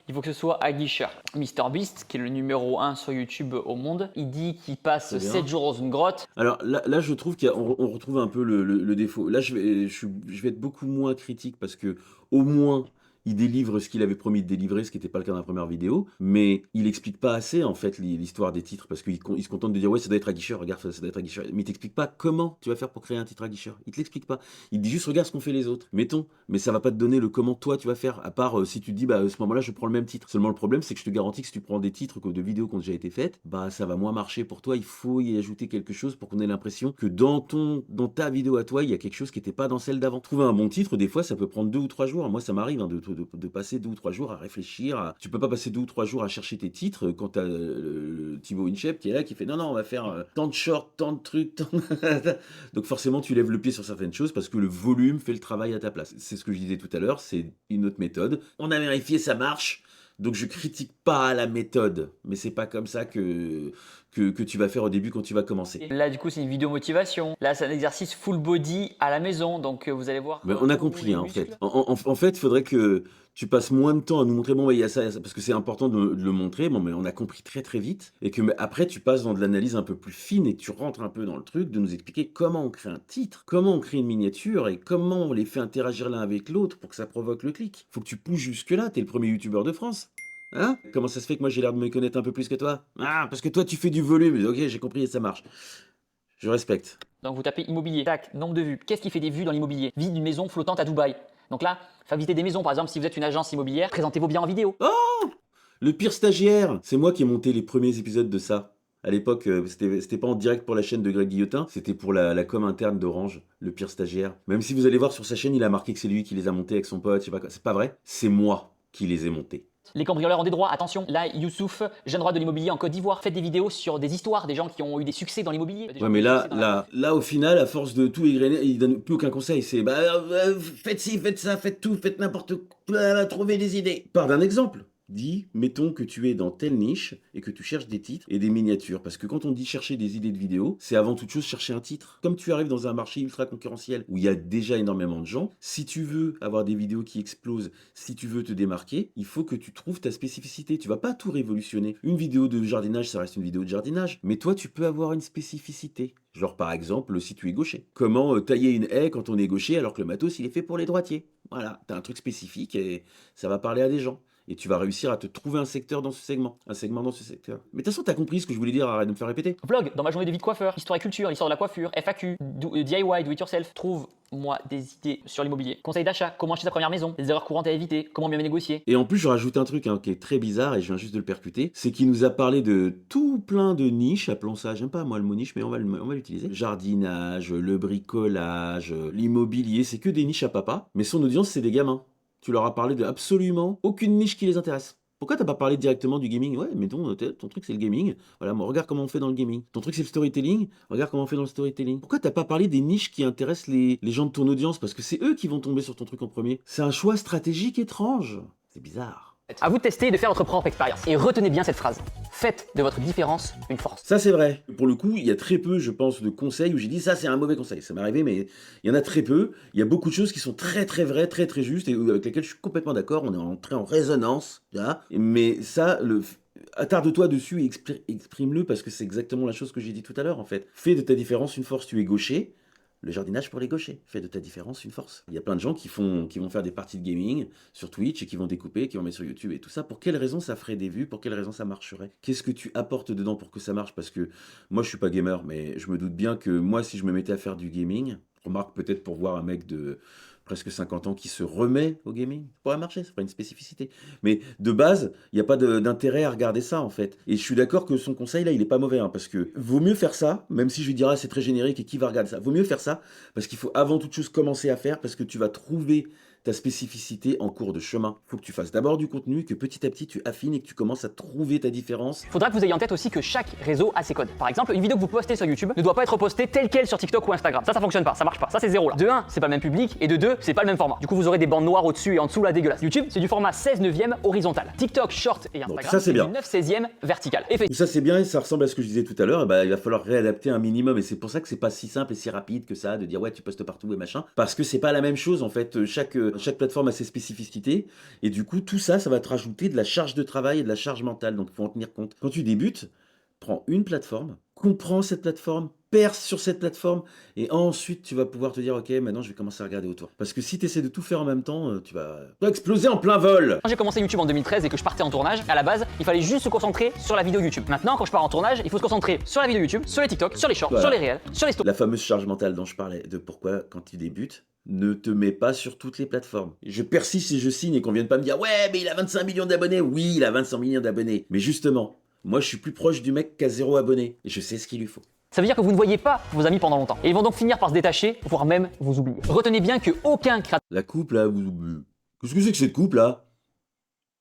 Il faut que ce soit aguicheur. MrBeast, qui est le numéro 1 sur YouTube au monde, il dit qu'il passe 7 jours dans une grotte. Alors là je trouve qu'on retrouve un peu le défaut. Là, je vais être beaucoup moins critique parce que au moins, il délivre ce qu'il avait promis de délivrer, ce qui n'était pas le cas dans la première vidéo, mais il explique pas assez en fait l'histoire des titres, parce qu'il se contente de dire ouais ça doit être aguicheur, regarde ça doit être aguicheur, mais il t'explique pas comment tu vas faire pour créer un titre aguicheur, il te l'explique pas, il te dit juste regarde ce qu'ont fait les autres, mettons, mais ça va pas te donner le comment toi tu vas faire, à part si tu te dis bah à ce moment là je prends le même titre, seulement le problème c'est que je te garantis que si tu prends des titres de vidéos qui ont déjà été faites, bah ça va moins marcher pour toi, il faut y ajouter quelque chose pour qu'on ait l'impression que dans ta vidéo à toi il y a quelque chose qui n'était pas dans celle d'avant. Trouver un bon titre, des fois ça peut prendre 2 ou 3 jours, moi ça m'arrive hein, de passer 2 ou 3 jours à réfléchir. Tu peux pas passer 2 ou 3 jours à chercher tes titres quand t'as Thibaut Inchep qui est là, qui fait non, on va faire tant de shorts, tant de trucs. Donc forcément, tu lèves le pied sur certaines choses parce que le volume fait le travail à ta place. C'est ce que je disais tout à l'heure, c'est une autre méthode. On a vérifié, ça marche. Donc je critique pas la méthode, mais c'est pas comme ça que tu vas faire au début quand tu vas commencer. Là, du coup, c'est une vidéo motivation. Là, c'est un exercice full body à la maison. Donc, vous allez voir. Mais on a comment compris, les hein, en muscles. fait. En fait, il faudrait que tu passes moins de temps à nous montrer, bon, bah, il y a ça, parce que c'est important de le montrer, bon, mais on a compris très très vite, et que mais après, tu passes dans de l'analyse un peu plus fine, et que tu rentres un peu dans le truc, de nous expliquer comment on crée un titre, comment on crée une miniature, et comment on les fait interagir l'un avec l'autre pour que ça provoque le clic. Faut que tu pousses jusque-là, t'es le premier youtubeur de France. Hein? Comment ça se fait que moi j'ai l'air de me connaître un peu plus que toi? Ah, parce que toi tu fais du volume, ok, j'ai compris et ça marche. Je respecte. Donc, vous tapez immobilier. Tac, nombre de vues. Qu'est-ce qui fait des vues dans l'immobilier? Vie d'une maison flottante à Dubaï. Donc là, faire visiter des maisons. Par exemple, si vous êtes une agence immobilière, présentez vos biens en vidéo. Le pire stagiaire, c'est moi qui ai monté les premiers épisodes de ça. À l'époque, c'était pas en direct pour la chaîne de Greg Guillotin, c'était pour la com interne d'Orange, le pire stagiaire. Même si vous allez voir sur sa chaîne, il a marqué que c'est lui qui les a montés avec son pote, je sais pas quoi. C'est pas vrai, c'est moi qui les ai montés. Les cambrioleurs ont des droits, attention. Là, Youssouf, jeune roi de l'immobilier en Côte d'Ivoire, faites des vidéos sur des histoires des gens qui ont eu des succès dans l'immobilier. Ouais, mais là, au final, à force de tout égrener, il donne plus aucun conseil. C'est faites ci, faites ça, faites tout, faites n'importe quoi, trouvez des idées. Part d'un exemple. Dis, mettons que tu es dans telle niche et que tu cherches des titres et des miniatures. Parce que quand on dit chercher des idées de vidéos, c'est avant toute chose chercher un titre. Comme tu arrives dans un marché ultra concurrentiel où il y a déjà énormément de gens, si tu veux avoir des vidéos qui explosent, si tu veux te démarquer, il faut que tu trouves ta spécificité. Tu vas pas tout révolutionner. Une vidéo de jardinage, ça reste une vidéo de jardinage. Mais toi, tu peux avoir une spécificité. Genre par exemple, si tu es gaucher. Comment tailler une haie quand on est gaucher alors que le matos, il est fait pour les droitiers. Voilà, t'as un truc spécifique et ça va parler à des gens. Et tu vas réussir à te trouver un secteur dans ce segment, un segment dans ce secteur. Mais de toute façon, t'as compris ce que je voulais dire, arrête de me faire répéter. Vlog, dans ma journée de vie de coiffeur, histoire et culture, l'histoire de la coiffure, FAQ, DIY, do it yourself. Trouve-moi des idées sur l'immobilier. Conseils d'achat, comment acheter sa première maison, les erreurs courantes à éviter, comment bien négocier. Et en plus, je rajoute un truc qui est très bizarre et je viens juste de le percuter, c'est qu'il nous a parlé de tout plein de niches, appelons ça, j'aime pas moi le mot niche, mais on va l'utiliser. Le jardinage, le bricolage, l'immobilier, c'est que des niches à papa, mais son audience, c'est des gamins. Tu leur as parlé de absolument aucune niche qui les intéresse. Pourquoi t'as pas parlé directement du gaming? Ouais, mais ton truc c'est le gaming. Voilà, moi regarde comment on fait dans le gaming. Ton truc c'est le storytelling. Regarde comment on fait dans le storytelling. Pourquoi t'as pas parlé des niches qui intéressent les gens de ton audience? Parce que c'est eux qui vont tomber sur ton truc en premier. C'est un choix stratégique étrange. C'est bizarre. À vous de tester et de faire votre propre expérience. Et retenez bien cette phrase. Faites de votre différence une force. Ça c'est vrai. Pour le coup, il y a très peu, je pense, de conseils où j'ai dit ça c'est un mauvais conseil. Ça m'est arrivé, mais il y en a très peu. Il y a beaucoup de choses qui sont très très vraies, très très justes et avec lesquelles je suis complètement d'accord. On est entré en résonance. Là. Mais ça, attarde-toi dessus et exprime-le parce que c'est exactement la chose que j'ai dit tout à l'heure en fait. Fais de ta différence une force. Tu es gaucher. Le jardinage pour les gauchers. Fais de ta différence une force. Il y a plein de gens qui vont faire des parties de gaming sur Twitch et qui vont découper, qui vont mettre sur YouTube et tout ça. Pour quelle raison ça ferait des vues? Pour quelle raison ça marcherait? Qu'est-ce que tu apportes dedans pour que ça marche? Parce que moi, je suis pas gamer, mais je me doute bien que moi, si je me mettais à faire du gaming, remarque peut-être pour voir un mec de presque 50 ans qui se remet au gaming, ça pourrait marcher, ça ferait une spécificité. Mais de base, il n'y a pas d'intérêt à regarder ça en fait. Et je suis d'accord que son conseil là, il est pas mauvais, hein, parce que vaut mieux faire ça, même si je lui dirais c'est très générique et qui va regarder ça, vaut mieux faire ça, parce qu'il faut avant toute chose commencer à faire, parce que tu vas trouver ta spécificité en cours de chemin. Il faut que tu fasses d'abord du contenu, que petit à petit tu affines et que tu commences à trouver ta différence. Il faudra que vous ayez en tête aussi que chaque réseau a ses codes. Par exemple, une vidéo que vous postez sur YouTube ne doit pas être postée telle quelle sur TikTok ou Instagram. Ça fonctionne pas, ça marche pas. Ça c'est zéro là. De 1, c'est pas le même public et de 2, c'est pas le même format. Du coup, vous aurez des bandes noires au-dessus et en dessous là dégueulasse. YouTube, c'est du format 16/9 horizontal. TikTok, Short et Instagram, ça, c'est bien. du 9/16 vertical. Tout ça c'est bien et ça ressemble à ce que je disais tout à l'heure, et bah, il va falloir réadapter un minimum et c'est pour ça que c'est pas si simple et si rapide que ça de dire ouais tu postes partout et machin, parce que c'est pas la même chose en fait, chaque plateforme a ses spécificités et du coup tout ça va te rajouter de la charge de travail et de la charge mentale, donc il faut en tenir compte. Quand tu débutes, prends une plateforme, comprends cette plateforme, perce sur cette plateforme et ensuite tu vas pouvoir te dire ok maintenant je vais commencer à regarder autour, parce que si tu essaies de tout faire en même temps tu vas exploser en plein vol. Quand j'ai commencé YouTube en 2013 et que je partais en tournage, à la base il fallait juste se concentrer sur la vidéo YouTube. Maintenant quand je pars en tournage, il faut se concentrer sur la vidéo YouTube, sur les TikTok, sur les shorts, Voilà. sur les réels, sur les stories. La fameuse charge mentale dont je parlais, de pourquoi quand tu débutes, ne te mets pas sur toutes les plateformes. Je persiste et je signe et qu'on vienne pas me dire ouais mais il a 25 millions d'abonnés. Oui il a 25 millions d'abonnés, mais justement moi je suis plus proche du mec qui a 0 abonnés et je sais ce qu'il lui faut. Ça veut dire que vous ne voyez pas vos amis pendant longtemps. Et ils vont donc finir par se détacher, voire même vous oublier. Retenez bien que aucun créateur... La coupe là, qu'est-ce que c'est que cette coupe là?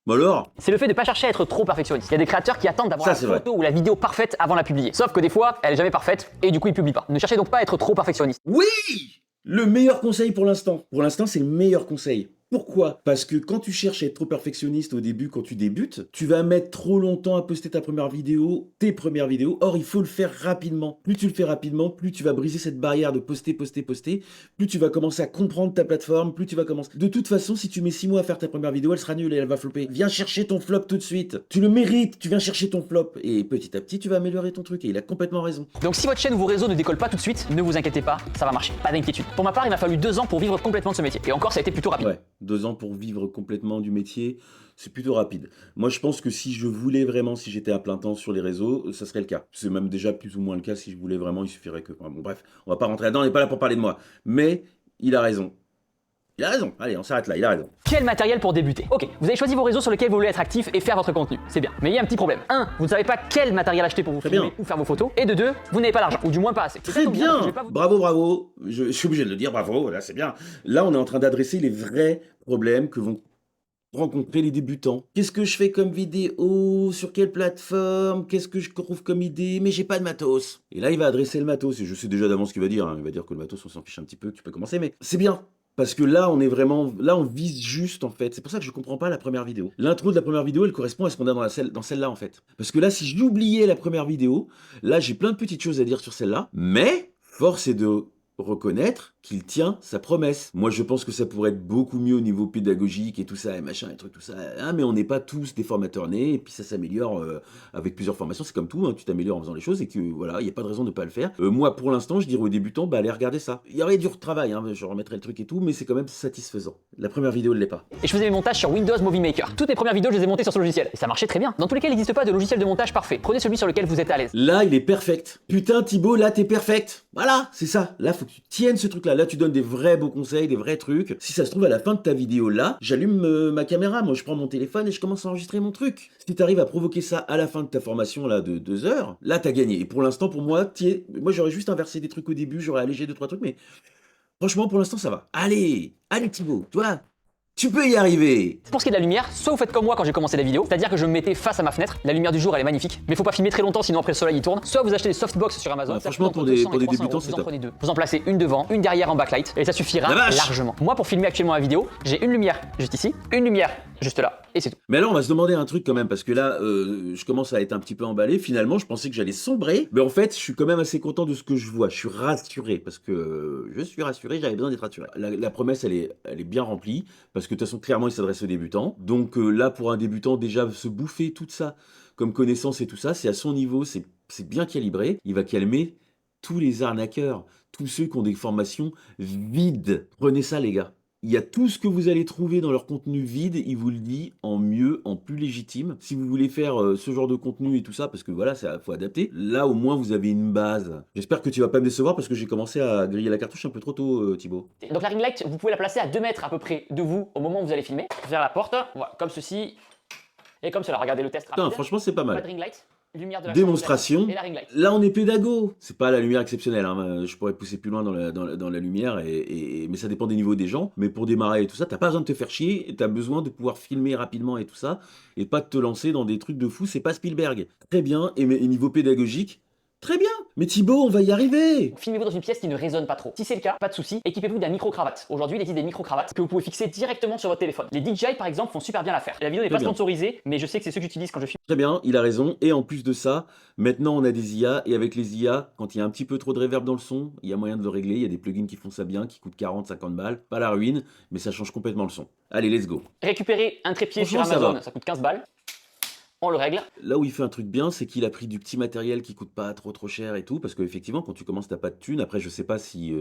Bah alors? C'est le fait de ne pas chercher à être trop perfectionniste. Il y a des créateurs qui attendent d'avoir Ça, la c'est photo ou la vidéo parfaite avant de la publier. Sauf que des fois, elle est jamais parfaite et du coup ils publient pas. Ne cherchez donc pas à être trop perfectionniste. Oui! Le meilleur conseil pour l'instant. Pour l'instant, c'est le meilleur conseil. Pourquoi? Parce que quand tu cherches à être trop perfectionniste au début, quand tu débutes, tu vas mettre trop longtemps à poster ta première vidéo, tes premières vidéos. Or, il faut le faire rapidement. Plus tu le fais rapidement, plus tu vas briser cette barrière de poster, plus tu vas commencer à comprendre ta plateforme, plus tu vas commencer... De toute façon, si tu mets 6 mois à faire ta première vidéo, elle sera nulle et elle va flopper. Viens chercher ton flop tout de suite. Tu le mérites, tu viens chercher ton flop. Et petit à petit, tu vas améliorer ton truc. Et il a complètement raison. Donc si votre chaîne ou vos réseaux ne décollent pas tout de suite, ne vous inquiétez pas, ça va marcher. Pas d'inquiétude. Pour ma part, il m'a fallu 2 ans pour vivre complètement de ce métier. Et encore, ça a été plutôt rapide. Ouais, 2 ans pour vivre complètement du métier, c'est plutôt rapide. Moi, je pense que si je voulais vraiment, si j'étais à plein temps sur les réseaux, ça serait le cas. C'est même déjà plus ou moins le cas. Si je voulais vraiment, il suffirait que... Enfin, bon, bref, on va pas rentrer là-dedans, on n'est pas là pour parler de moi. Mais il a raison. Il a raison. Allez, on s'arrête là, il a raison. Quel matériel pour débuter? Ok, vous avez choisi vos réseaux sur lesquels vous voulez être actif et faire votre contenu. C'est bien. Mais il y a un petit problème. 1, vous ne savez pas quel matériel acheter pour vous filmer ou faire vos photos. Et de 2, vous n'avez pas l'argent, ou du moins pas assez. Très bien. Bravo, bravo. Je suis obligé de le dire, bravo, là c'est bien. Là, on est en train d'adresser les vrais problèmes que vont rencontrer les débutants. Qu'est-ce que je fais comme vidéo? Sur quelle plateforme? Qu'est-ce que je trouve comme idée? Mais j'ai pas de matos. Et là, il va adresser le matos. Et je sais déjà d'avance ce qu'il va dire. Il va dire que le matos, on s'en fiche un petit peu, que tu peux commencer. Mais c'est bien. Parce que là, on est vraiment... Là, on vise juste, en fait. C'est pour ça que je comprends pas la première vidéo. L'intro de la première vidéo, elle correspond à ce qu'on a dans celle-là, en fait. Parce que là, si j'oubliais la première vidéo, là, j'ai plein de petites choses à dire sur celle-là. Mais, force est de reconnaître qu'il tient sa promesse. Moi, je pense que ça pourrait être beaucoup mieux au niveau pédagogique et tout ça, et machin, et trucs, tout ça. Hein, mais on n'est pas tous des formateurs nés, et puis ça s'améliore avec plusieurs formations. C'est comme tout, hein, tu t'améliores en faisant les choses, et que voilà, il n'y a pas de raison de ne pas le faire. Moi, pour l'instant, je dirais aux débutants, bah allez regarder ça. Il y aurait du travail, hein, je remettrai le truc et tout, mais c'est quand même satisfaisant. La première vidéo ne l'est pas. Et je faisais mes montages sur Windows Movie Maker. Toutes mes premières vidéos, je les ai montées sur ce logiciel. Et ça marchait très bien. Dans tous les cas, il n'existe pas de logiciel de montage parfait. Prenez celui sur lequel vous êtes à l'aise. Là, il est perfect. Putain, Thibaut, là, t'es perfect. Voilà, c'est ça. Là, faut que tu tiennes ce truc-là. Là, tu donnes des vrais beaux conseils, des vrais trucs. Si ça se trouve, à la fin de ta vidéo, là, j'allume ma caméra. Moi, je prends mon téléphone et je commence à enregistrer mon truc. Si t'arrives à provoquer ça à la fin de ta formation, là, de 2 heures, là, t'as gagné. Et pour l'instant, pour moi, moi, j'aurais juste inversé des trucs au début, j'aurais allégé 2-3 trucs, mais franchement, pour l'instant, ça va. Allez, Thibaut, toi, tu peux y arriver. Pour ce qui est de la lumière, soit vous faites comme moi quand j'ai commencé la vidéo, c'est-à-dire que je me mettais face à ma fenêtre, la lumière du jour elle est magnifique, mais faut pas filmer très longtemps sinon après le soleil il tourne, soit vous achetez des softbox sur Amazon, franchement pour des débutants c'est vous en top. prenez 2. Vous en placez une devant, une derrière en backlight, et ça suffira largement. Moi pour filmer actuellement la vidéo, j'ai une lumière juste ici, une lumière juste là, et c'est tout. Mais alors on va se demander un truc quand même, parce que là, je commence à être un petit peu emballé, finalement je pensais que j'allais sombrer, mais en fait je suis quand même assez content de ce que je vois, je suis rassuré, parce que je suis rassuré, j'avais besoin d'être rassuré. La promesse elle est bien remplie, parce que de toute façon clairement il s'adresse aux débutants, donc là pour un débutant déjà se bouffer tout ça comme connaissance et tout ça, c'est à son niveau, c'est bien calibré, il va calmer tous les arnaqueurs, tous ceux qui ont des formations vides. Prenez ça les gars. Il y a tout ce que vous allez trouver dans leur contenu vide, il vous le dit en mieux, en plus légitime. Si vous voulez faire ce genre de contenu et tout ça, parce que voilà, il faut adapter, là au moins vous avez une base. J'espère que tu vas pas me décevoir parce que j'ai commencé à griller la cartouche un peu trop tôt, Thibaut. Donc la ring light, vous pouvez la placer à 2 mètres à peu près de vous au moment où vous allez filmer, vers la porte, voilà, comme ceci, et comme cela. Regardez le test rapide. Putain, franchement c'est pas mal. Pas de ring light. Lumière de la Démonstration. et la ring light. Là, on est pédago. C'est pas la lumière exceptionnelle. Hein. Je pourrais pousser plus loin dans la lumière, mais ça dépend des niveaux des gens. Mais pour démarrer et tout ça, t'as pas besoin de te faire chier. T'as besoin de pouvoir filmer rapidement et tout ça, et pas de te lancer dans des trucs de fou. C'est pas Spielberg. Très bien. Et niveau pédagogique, très bien. Mais Thibaut, on va y arriver. Filmez-vous dans une pièce qui ne résonne pas trop. Si c'est le cas, pas de souci, équipez-vous d'un micro-cravate. Aujourd'hui, il existe des micro-cravates que vous pouvez fixer directement sur votre téléphone. Les DJI, par exemple, font super bien l'affaire. La vidéo n'est pas sponsorisée, mais je sais que c'est ceux que j'utilise quand je filme. Très bien, il a raison. Et en plus de ça, maintenant on a des IA. Et avec les IA, quand il y a un petit peu trop de reverb dans le son, il y a moyen de le régler. Il y a des plugins qui font ça bien, qui coûtent 40-50 balles. Pas la ruine, mais ça change complètement le son. Allez, let's go. Récupérer un trépied sur Franchement, Amazon, ça coûte 15 balles. On le règle. Là où il fait un truc bien, c'est qu'il a pris du petit matériel qui coûte pas trop cher et tout, parce qu'effectivement, quand tu commences, t'as pas de thunes. Après, je sais pas si...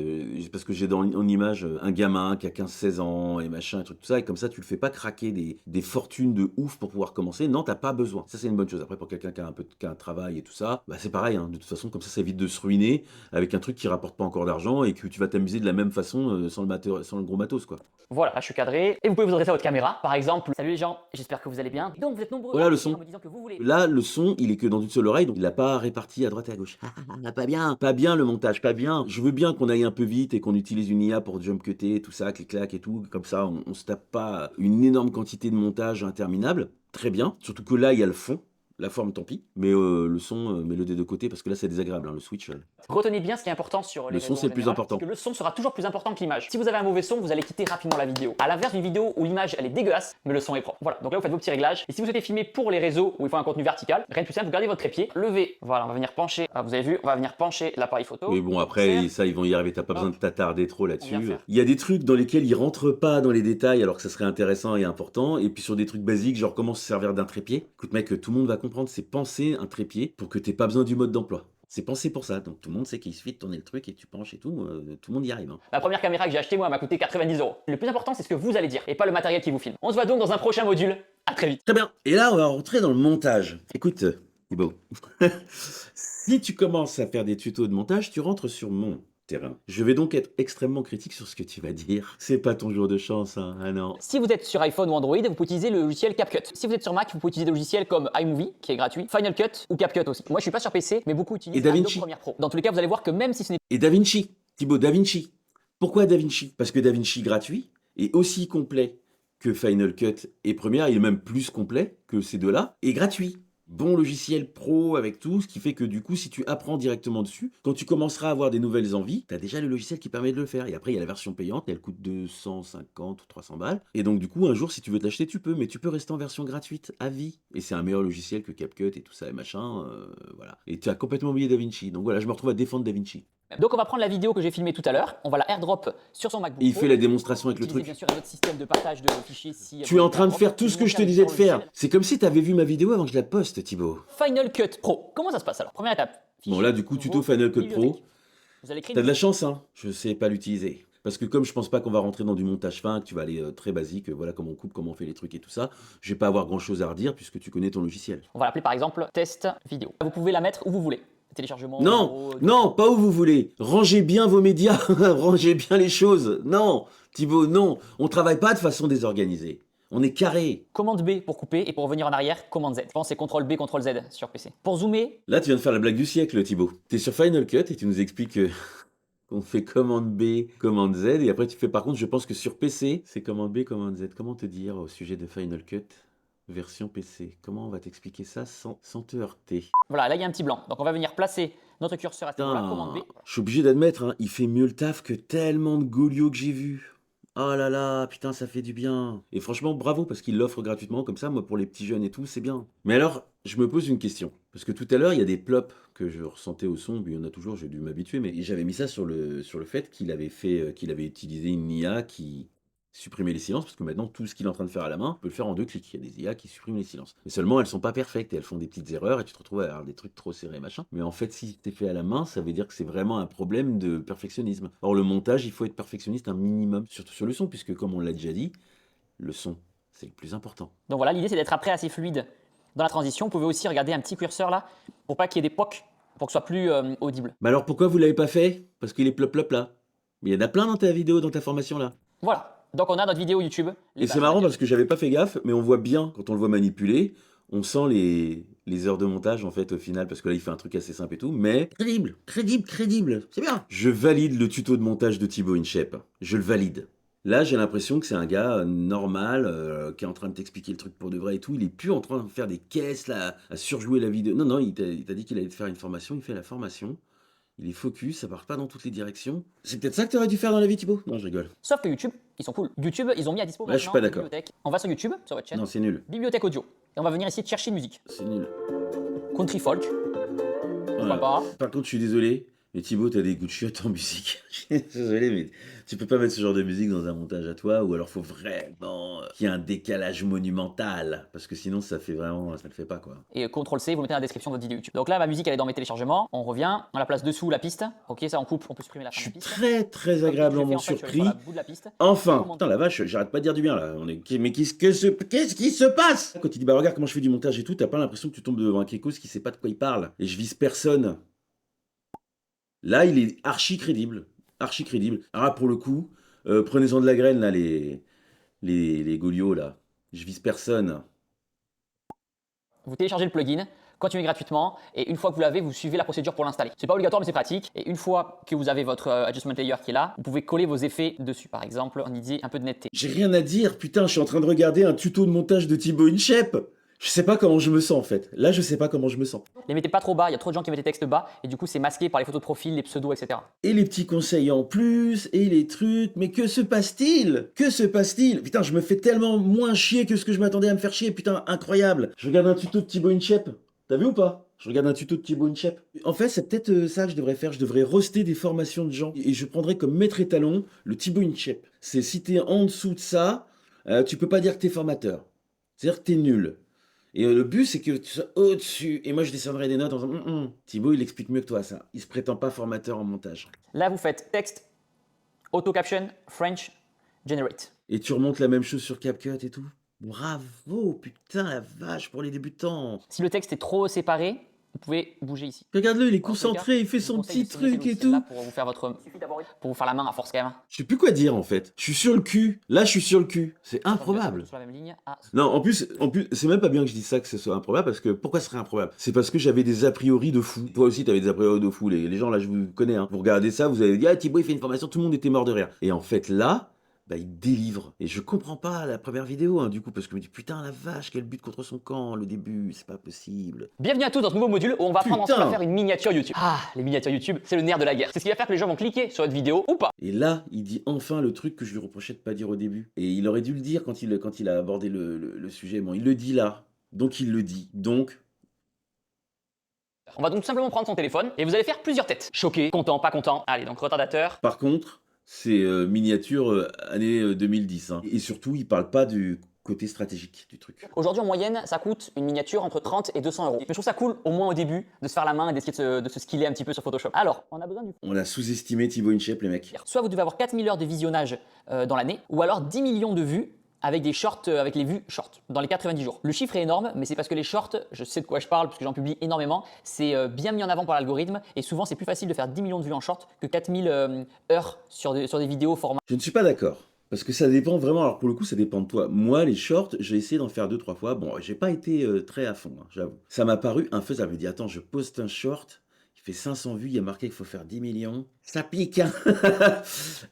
parce que j'ai en image un gamin qui a 15-16 ans et machin, et truc tout ça, et comme ça, tu le fais pas craquer des fortunes de ouf pour pouvoir commencer. Non, t'as pas besoin. Ça, c'est une bonne chose. Après, pour quelqu'un qui a un travail et tout ça, bah c'est pareil. Hein. De toute façon, comme ça évite de se ruiner avec un truc qui rapporte pas encore d'argent et que tu vas t'amuser de la même façon sans le gros matos, quoi. Voilà, là, je suis cadré. Et vous pouvez vous adresser à votre caméra. Par exemple, salut les gens, j'espère que vous allez bien. Donc, vous êtes nombreux voilà le son. en me disant que vous voulez. Là, le son, il est que dans une seule oreille, donc il n'a pas réparti à droite et à gauche. Pas bien le montage, pas bien. Je veux bien qu'on aille un peu vite et qu'on utilise une IA pour jump cutter, tout ça, clic-clac et tout. Comme ça, on se tape pas une énorme quantité de montage interminable. Très bien. Surtout que là, il y a le fond. La forme, tant pis. Mais le son, mets-le des deux côtés parce que là, c'est désagréable, hein, le switch. Retenez bien ce qui est important sur les Le son, réseaux c'est en le plus général, important. c'est que le son sera toujours plus important que l'image. Si vous avez un mauvais son, vous allez quitter rapidement la vidéo. À l'inverse d'une vidéo où l'image elle est dégueulasse, mais le son est propre. Voilà, donc là vous faites vos petits réglages. Et si vous souhaitez filmer pour les réseaux où il faut un contenu vertical, rien de plus simple, vous gardez votre trépied, levez. Voilà, on va venir pencher. Ah, vous avez vu, on va venir pencher l'appareil photo. Mais bon, après, Serre. ça, ils vont y arriver. T'as pas besoin de t'attarder trop On là-dessus. vient faire. Il y a des trucs dans lesquels ils rentrent pas dans les détails alors que ça serait intéressant et important. Et puis sur des trucs basiques, genre comment se servir d'un trépied. Écoute, mec, tout le monde va comprendre, c'est penser un trépied pour que t'aies pas besoin du mode d'emploi. C'est pensé pour ça. Donc tout le monde sait qu'il suffit de tourner le truc et tu penches et tout. Tout le monde y arrive. Hein. La première caméra que j'ai achetée, moi, m'a coûté 90 €. Le plus important, c'est ce que vous allez dire et pas le matériel qui vous filme. On se voit donc dans un prochain module. À très vite. Très bien. Et là, on va rentrer dans le montage. Écoute, Thibaut, si tu commences à faire des tutos de montage, tu rentres sur mon terrain. Je vais donc être extrêmement critique sur ce que tu vas dire. C'est pas ton jour de chance, hein. Ah non. Si vous êtes sur iPhone ou Android, vous pouvez utiliser le logiciel CapCut. Si vous êtes sur Mac, vous pouvez utiliser des logiciels comme iMovie, qui est gratuit, Final Cut ou CapCut aussi. Moi, je suis pas sur PC, mais beaucoup utilisent Et DaVinci. Adobe Premiere Pro. Dans tous les cas, vous allez voir que même si ce n'est Et DaVinci, Thibaut, DaVinci. Pourquoi DaVinci? Parce que DaVinci gratuit est aussi complet que Final Cut et Premiere, il est même plus complet que ces deux-là, et gratuit. Bon logiciel pro avec tout, ce qui fait que du coup, si tu apprends directement dessus, quand tu commenceras à avoir des nouvelles envies, tu as déjà le logiciel qui permet de le faire. Et après, il y a la version payante, elle coûte 250 ou 300 balles. Et donc, du coup, un jour, si tu veux te l'acheter, tu peux, mais tu peux rester en version gratuite à vie. Et c'est un meilleur logiciel que CapCut et tout ça et machin. Voilà. Et tu as complètement oublié DaVinci. Donc voilà, je me retrouve à défendre DaVinci. Donc on va prendre la vidéo que j'ai filmée tout à l'heure, on va la airdrop sur son MacBook Et il Pro. fait la démonstration avec le Utilisez truc. bien sûr un autre système de partage de fichiers si Tu es en train de faire tout ce que je te disais de faire. C'est comme si tu avais vu ma vidéo avant que je la poste, Thibaut. Final Cut Pro. Comment ça se passe alors? Première étape. Bon, là, du coup, tuto Final Cut Pro. Vous allez créer T'as de la chance, hein. Je sais pas l'utiliser. Parce que comme je pense pas qu'on va rentrer dans du montage fin, que tu vas aller très basique, voilà comment on coupe, comment on fait les trucs et tout ça, je vais pas avoir grand chose à redire puisque tu connais ton logiciel. On va l'appeler par exemple test vidéo. Vous pouvez la mettre où vous voulez. Téléchargement. Non, non, pas où vous voulez. Rangez bien vos médias, rangez bien les choses. Non, Thibaut, non. On travaille pas de façon désorganisée. On est carré. Commande B pour couper et pour revenir en arrière, commande Z. Je pense que c'est CTRL B, CTRL Z sur PC. Pour zoomer, Là, tu viens de faire la blague du siècle, Thibaut. T'es sur Final Cut et tu nous expliques qu'on fait commande B, commande Z. Et après, tu fais par contre, je pense que sur PC, c'est commande B, commande Z. Comment te dire au sujet de Final Cut version PC? Comment on va t'expliquer ça sans te heurter? voilà, là il y a un petit blanc. Donc on va venir placer notre curseur à ce niveau-là, commande B. Je suis obligé d'admettre, hein, il fait mieux le taf que tellement de Golio que j'ai vu. Oh là là, putain, ça fait du bien. Et franchement, bravo, parce qu'il l'offre gratuitement, comme ça, moi, pour les petits jeunes et tout, c'est bien. Mais alors, je me pose une question. Parce que tout à l'heure, il y a des plops que je ressentais au son, puis il y en a toujours, j'ai dû m'habituer, mais j'avais mis ça sur le fait qu'il avait utilisé une IA qui supprimer les silences, parce que maintenant, tout ce qu'il est en train de faire à la main, on peut le faire en 2 clics. Il y a des IA qui suppriment les silences. Mais seulement, elles sont pas perfectes, et elles font des petites erreurs, et tu te retrouves à avoir des trucs trop serrés, machin. Mais en fait, si c'est fait à la main, ça veut dire que c'est vraiment un problème de perfectionnisme. Or, le montage, il faut être perfectionniste un minimum, surtout sur le son, puisque comme on l'a déjà dit, le son, c'est le plus important. Donc voilà, l'idée c'est d'être après assez fluide dans la transition. Vous pouvez aussi regarder un petit curseur là, pour pas qu'il y ait des pocs, pour que ce soit plus audible. Mais alors, pourquoi vous l'avez pas fait? Parce qu'il est plop là. Mais il y en a plein dans ta vidéo, dans ta formation là. Voilà. Donc on a notre vidéo YouTube. Et c'est marrant parce que j'avais pas fait gaffe, mais on voit bien, quand on le voit manipuler, on sent les heures de montage en fait au final, parce que là il fait un truc assez simple et tout, mais crédible, c'est bien. Je valide le tuto de montage de Thibaut InShape, je le valide. Là j'ai l'impression que c'est un gars normal, qui est en train de t'expliquer le truc pour de vrai et tout, il est plus en train de faire des caisses là, à surjouer la vidéo. Non, il t'a dit qu'il allait te faire une formation, il fait la formation. Il est focus, ça part pas dans toutes les directions. C'est peut-être ça que tu aurais dû faire dans la vie, Thibaut? Non, je rigole. Sauf que YouTube, ils sont cool. YouTube, ils ont mis à dispo Là, je suis pas d'accord. bibliothèque. On va sur YouTube, sur votre chaîne. Non, c'est nul. Bibliothèque audio. Et on va venir essayer de chercher une musique. C'est nul. Country folk. Pourquoi Voilà. pas. Par contre, je suis désolé, mais Thibaut, t'as des goûts de chiottes en musique. Je suis désolé, mais tu peux pas mettre ce genre de musique dans un montage à toi, ou alors faut vraiment qu'il y ait un décalage monumental, parce que sinon ça fait vraiment, ça le fait pas quoi. Et CTRL C, vous le mettez dans la description de votre vidéo YouTube. Donc là, ma musique, elle est dans mes téléchargements. On revient, on la place dessous la piste. Ok, ça on coupe, on peut supprimer la Je fin de suis la piste. très agréablement surpris. Enfin, putain la vache, j'arrête pas de dire du bien là. Mais qu'est-ce qui se passe? Quand il dit bah regarde comment je fais du montage et tout, t'as pas l'impression que tu tombes devant un Kekos qui sait pas de quoi il parle. Et je vise personne. Là, il est archi crédible. Alors là, pour le coup, prenez-en de la graine, là, les Golio, là. Je vise personne. Vous téléchargez le plugin, continuez gratuitement, et une fois que vous l'avez, vous suivez la procédure pour l'installer. C'est pas obligatoire, mais c'est pratique. Et une fois que vous avez votre adjustment layer qui est là, vous pouvez coller vos effets dessus. Par exemple, on y dit un peu de netteté. J'ai rien à dire, putain, je suis en train de regarder un tuto de montage de Thibaut InShape. Je sais pas comment je me sens en fait. Là, je sais pas comment je me sens. Les mettez pas trop bas, il y a trop de gens qui mettent des textes bas et du coup c'est masqué par les photos de profil, les pseudos, etc. Et les petits conseils en plus, et les trucs, mais que se passe-t-il? Que se passe-t-il? Putain, je me fais tellement moins chier que ce que je m'attendais à me faire chier, putain, incroyable. Je regarde un tuto de Thibaut InShape. T'as vu ou pas? Je regarde un tuto de Thibaut InShape. En fait, c'est peut-être ça que je devrais faire. Je devrais roaster des formations de gens. Et je prendrais comme maître étalon le Thibaut InShape. C'est si t'es en dessous de ça, tu peux pas dire que t'es formateur. C'est-à-dire que t'es nul. Et le but, c'est que tu sois au-dessus. Et moi, je descendrai des notes en disant Thibaut, il explique mieux que toi ça. Il se prétend pas formateur en montage. Là vous faites texte, auto caption, French, generate. Et tu remontes la même chose sur CapCut et tout. Bravo, putain, la vache, pour les débutants. Si le texte est trop séparé, vous pouvez bouger ici. Regarde-le, il est En tout concentré, cas, il fait je vous son conseille petit d'utiliser ce truc et logiciel-là tout. Pour vous faire pour vous faire la main à force quand même. Je sais plus quoi dire en fait. Je suis sur le cul. Là, je suis sur le cul. C'est improbable. Sur la même ligne. Ah. Non, en plus, c'est même pas bien que je dise ça, que ce soit improbable, parce que pourquoi ce serait improbable? C'est parce que j'avais des a priori de fou. Toi aussi, t'avais des a priori de fou. Les gens là, je vous connais. Hein. Vous regardez ça, vous avez dit ah Thibaut il fait une formation, tout le monde était mort de rire. Et en fait là. Bah, il délivre. Et je comprends pas la première vidéo, hein, du coup, parce que je me dis, putain, la vache, quel but contre son camp, le début, c'est pas possible. Bienvenue à tous dans ce nouveau module où on va apprendre Putain. ensemble à faire une miniature YouTube. Ah, les miniatures YouTube, c'est le nerf de la guerre. C'est ce qui va faire que les gens vont cliquer sur votre vidéo ou pas. Et là, il dit enfin le truc que je lui reprochais de pas dire au début. Et il aurait dû le dire quand il a abordé le sujet. Bon, il le dit là. Donc il le dit. Donc, On va donc tout simplement prendre son téléphone et vous allez faire plusieurs têtes. Choqué, content, pas content. Allez, donc retardateur. par contre, c'est miniature année 2010. Hein. Et surtout, il parle pas du côté stratégique du truc. Aujourd'hui, en moyenne, ça coûte une miniature entre 30 et 200 euros. Mais je trouve ça cool, au moins au début, de se faire la main et d'essayer de se skiller un petit peu sur Photoshop. Alors, on a besoin du On a sous-estimé Thibaut InShape, les mecs. Soit vous devez avoir 4000 heures de visionnage dans l'année, ou alors 10 millions de vues avec des shorts, avec les vues shorts, dans les 90 jours. Le chiffre est énorme, mais c'est parce que les shorts, je sais de quoi je parle, parce que j'en publie énormément, c'est bien mis en avant par l'algorithme, et souvent c'est plus facile de faire 10 millions de vues en short que 4000 heures sur des vidéos format. Je ne suis pas d'accord. Parce que ça dépend vraiment, alors pour le coup, ça dépend de toi. Moi, les shorts, j'ai essayé d'en faire 2-3 fois. Bon, j'ai pas été très à fond, hein, j'avoue. Ça m'a paru infaisable. Je me dis, attends, je poste un short, il fait 500 vues, il y a marqué qu'il faut faire 10 millions. Ça pique, hein.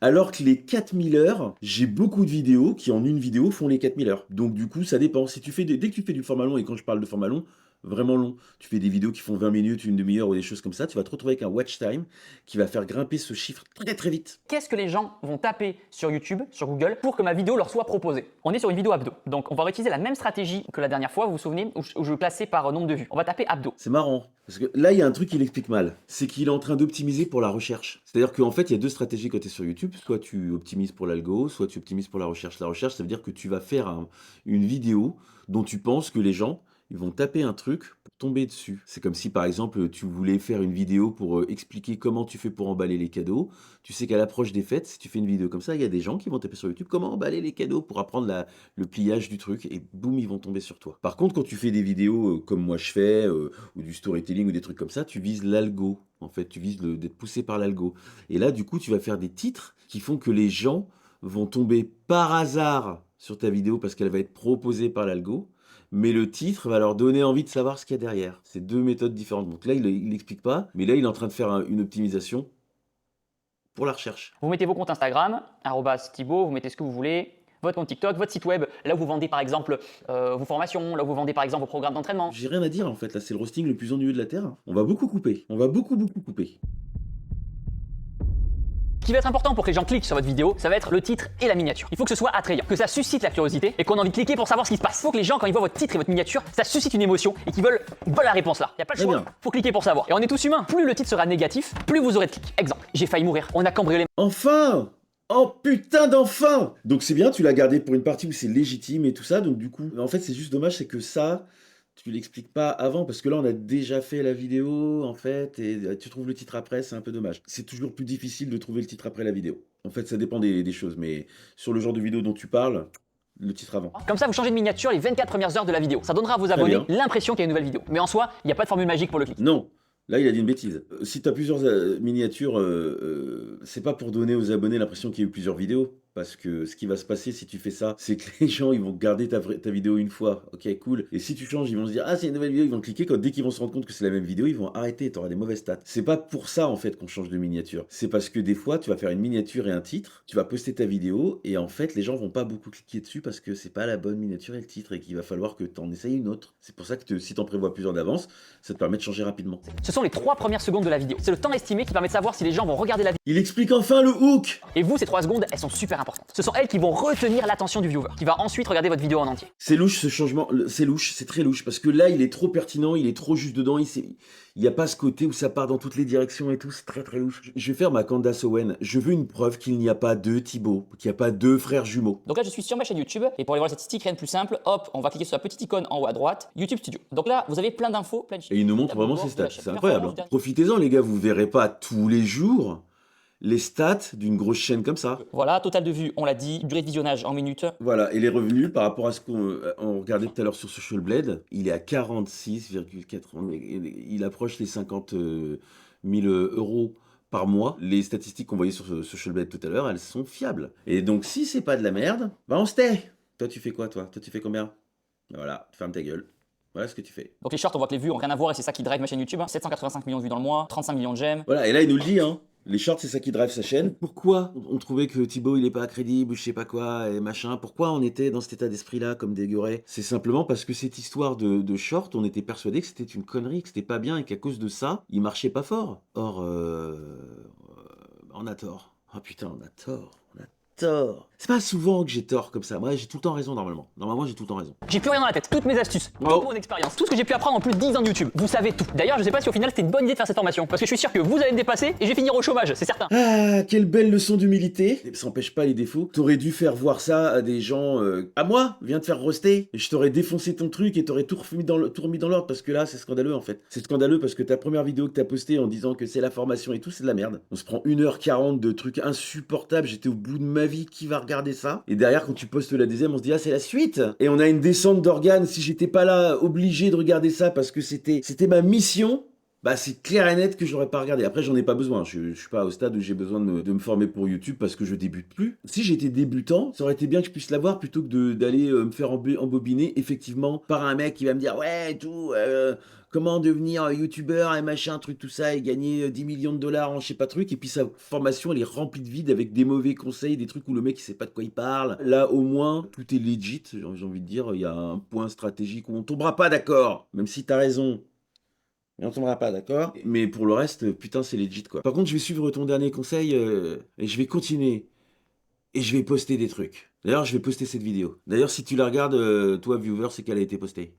Alors que les 4000 heures, j'ai beaucoup de vidéos qui, en une vidéo, font les 4000 heures. Donc du coup, ça dépend. Si tu fais dès que tu fais du format long, et quand je parle de format long, vraiment long, tu fais des vidéos qui font 20 minutes, une demi-heure ou des choses comme ça, tu vas te retrouver avec un watch time qui va faire grimper ce chiffre très très vite. Qu'est-ce que les gens vont taper sur YouTube, sur Google, pour que ma vidéo leur soit proposée? On est sur une vidéo abdos. Donc on va réutiliser la même stratégie que la dernière fois, vous vous souvenez, où je classais par nombre de vues. On va taper abdos. C'est marrant, parce que là, il y a un truc qu'il explique mal. C'est qu'il est en train d'optimiser pour la recherche. C'est-à-dire qu'en fait, il y a deux stratégies quand tu es sur YouTube. Soit tu optimises pour l'algo, soit tu optimises pour la recherche. La recherche, ça veut dire que tu vas faire une vidéo dont tu penses que les gens ils vont taper un truc pour tomber dessus. C'est comme si, par exemple, tu voulais faire une vidéo pour expliquer comment tu fais pour emballer les cadeaux. Tu sais qu'à l'approche des fêtes, si tu fais une vidéo comme ça, il y a des gens qui vont taper sur YouTube comment emballer les cadeaux pour apprendre le pliage du truc et boum, ils vont tomber sur toi. Par contre, quand tu fais des vidéos comme moi je fais, ou du storytelling ou des trucs comme ça, tu vises l'algo. En fait, tu vises d'être poussé par l'algo. Et là, du coup, tu vas faire des titres qui font que les gens vont tomber par hasard sur ta vidéo parce qu'elle va être proposée par l'algo. Mais le titre va leur donner envie de savoir ce qu'il y a derrière. C'est deux méthodes différentes. Donc là, il n'explique pas, mais là, il est en train de faire une optimisation pour la recherche. Vous mettez vos comptes Instagram, @Thibaut, vous mettez ce que vous voulez, votre compte TikTok, votre site web, là où vous vendez par exemple vos formations, là où vous vendez par exemple vos programmes d'entraînement. J'ai rien à dire en fait, là c'est le roasting le plus ennuyeux de la Terre. On va beaucoup couper, on va beaucoup couper. Ce qui va être important pour que les gens cliquent sur votre vidéo, ça va être le titre et la miniature. Il faut que ce soit attrayant, que ça suscite la curiosité et qu'on a envie de cliquer pour savoir ce qui se passe. Il faut que les gens, quand ils voient votre titre et votre miniature, ça suscite une émotion et qu'ils veulent la réponse là. Il n'y a pas le Très choix, bien. faut cliquer pour savoir. Et on est tous humains. Plus le titre sera négatif, plus vous aurez de clics. Exemple, j'ai failli mourir, on a cambriolé. Enfin! Oh putain d'enfin! Donc c'est bien, tu l'as gardé pour une partie où c'est légitime et tout ça, donc du coup, en fait c'est juste dommage, c'est que ça, tu l'expliques pas avant, parce que là on a déjà fait la vidéo, en fait, et tu trouves le titre après, c'est un peu dommage. C'est toujours plus difficile de trouver le titre après la vidéo. En fait, ça dépend des choses, mais sur le genre de vidéo dont tu parles, le titre avant. Comme ça, vous changez de miniature les 24 premières heures de la vidéo. Ça donnera à vos abonnés bien. l'impression qu'il y a une nouvelle vidéo. Mais en soi, il n'y a pas de formule magique pour le clic. Non, là il a dit une bêtise. Si tu as plusieurs miniatures, c'est pas pour donner aux abonnés l'impression qu'il y a eu plusieurs vidéos. Parce que ce qui va se passer si tu fais ça, c'est que les gens, ils vont regarder ta vidéo une fois. Ok, cool. Et si tu changes, ils vont se dire, ah, c'est une nouvelle vidéo, ils vont cliquer. Dès qu'ils vont se rendre compte que c'est la même vidéo, ils vont arrêter, tu auras des mauvaises stats. C'est pas pour ça, en fait, qu'on change de miniature. C'est parce que des fois, tu vas faire une miniature et un titre, tu vas poster ta vidéo, et en fait, les gens vont pas beaucoup cliquer dessus parce que c'est pas la bonne miniature et le titre, et qu'il va falloir que tu en essayes une autre. C'est pour ça que si tu en prévois plusieurs d'avance, ça te permet de changer rapidement. Ce sont les 3 premières secondes de la vidéo. C'est le temps estimé qui permet de savoir si les gens vont regarder la vidéo. Il explique enfin le hook. Et vous, ces 3 secondes, elles sont super importantes. Ce sont elles qui vont retenir l'attention du viewer, qui va ensuite regarder votre vidéo en entier. C'est louche ce changement, c'est louche, c'est très louche, parce que là il est trop pertinent, il est trop juste dedans, il n'y a pas ce côté où ça part dans toutes les directions et tout, c'est très très louche. Je vais faire ma Candace Owen, je veux une preuve qu'il n'y a pas 2 Thibaut, qu'il n'y a pas 2 frères jumeaux. Donc là, je suis sur ma chaîne YouTube et pour aller voir les statistiques, rien de plus simple, hop, on va cliquer sur la petite icône en haut à droite, YouTube Studio. Donc là, vous avez plein d'infos, plein de chiffres. Et il nous montre vraiment ses stats, c'est incroyable. Hein. Profitez-en les gars, vous verrez pas tous les jours les stats d'une grosse chaîne comme ça. Voilà, total de vues, on l'a dit, durée de visionnage en minutes. Voilà, et les revenus par rapport à ce qu'on regardait tout à l'heure sur Social Blade, il est à 46,4, il approche les 50 000 euros par mois. Les statistiques qu'on voyait sur Social Blade tout à l'heure, elles sont fiables. Et donc si c'est pas de la merde, bah on se tait. Toi tu fais quoi toi tu fais combien? Voilà, ferme ta gueule. Voilà ce que tu fais. Donc les shorts, on voit que les vues ont rien à voir et c'est ça qui drive ma chaîne YouTube. 785 millions de vues dans le mois, 35 millions de j'aime. Voilà, et là il nous le dit, hein. Les shorts, c'est ça qui drive sa chaîne. Pourquoi on trouvait que Thibaut, il est pas crédible, je sais pas quoi, et machin. Pourquoi on était dans cet état d'esprit-là, comme des gueurets? C'est simplement parce que cette histoire de short, on était persuadé que c'était une connerie, que c'était pas bien, et qu'à cause de ça, il marchait pas fort. Or, on a tort. Oh putain, on a tort. C'est pas souvent que j'ai tort comme ça. Moi, j'ai tout le temps raison normalement. Normalement, j'ai tout le temps raison. J'ai plus rien dans la tête. Toutes mes astuces, toute mon expérience, tout ce que j'ai pu apprendre en plus de 10 ans de YouTube. Vous savez tout. D'ailleurs, je sais pas si au final c'était une bonne idée de faire cette formation, parce que je suis sûr que vous allez me dépasser et je vais finir au chômage, c'est certain. Ah, quelle belle leçon d'humilité. Ça n'empêche pas les défauts. T'aurais dû faire voir ça à des gens. À moi, viens te faire roaster. Et je t'aurais défoncé ton truc et t'aurais tout remis dans l'ordre, parce que là, c'est scandaleux en fait. C'est scandaleux parce que ta première vidéo que t'as postée en disant que c'est la formation et tout, c'est de la merde. On se prend 1h40 de trucs insupportables. J'étais au bout de ma vie. Qui va regarder ça? Et derrière, quand tu postes la deuxième, on se dit, ah, c'est la suite. Et on a une descente d'organes. Si j'étais pas là, obligé de regarder ça parce que c'était ma mission, bah c'est clair et net que j'aurais pas regardé. Après, j'en ai pas besoin. Je suis pas au stade où j'ai besoin de me former pour YouTube parce que je débute plus. Si j'étais débutant, ça aurait été bien que je puisse l'avoir plutôt que d'aller me faire embobiner effectivement par un mec qui va me dire, ouais, tout, comment devenir youtubeur et machin, truc, tout ça, et gagner 10 millions de dollars en je sais pas truc. Et puis sa formation, elle est remplie de vide avec des mauvais conseils, des trucs où le mec il sait pas de quoi il parle. Là, au moins, tout est legit, j'ai envie de dire. Il y a un point stratégique où on tombera pas d'accord, même si t'as raison. Mais on tombera pas d'accord. Mais pour le reste, putain, c'est legit quoi. Par contre, je vais suivre ton dernier conseil et je vais continuer. Et je vais poster des trucs. D'ailleurs, je vais poster cette vidéo. D'ailleurs, si tu la regardes, toi, viewer, c'est qu'elle a été postée.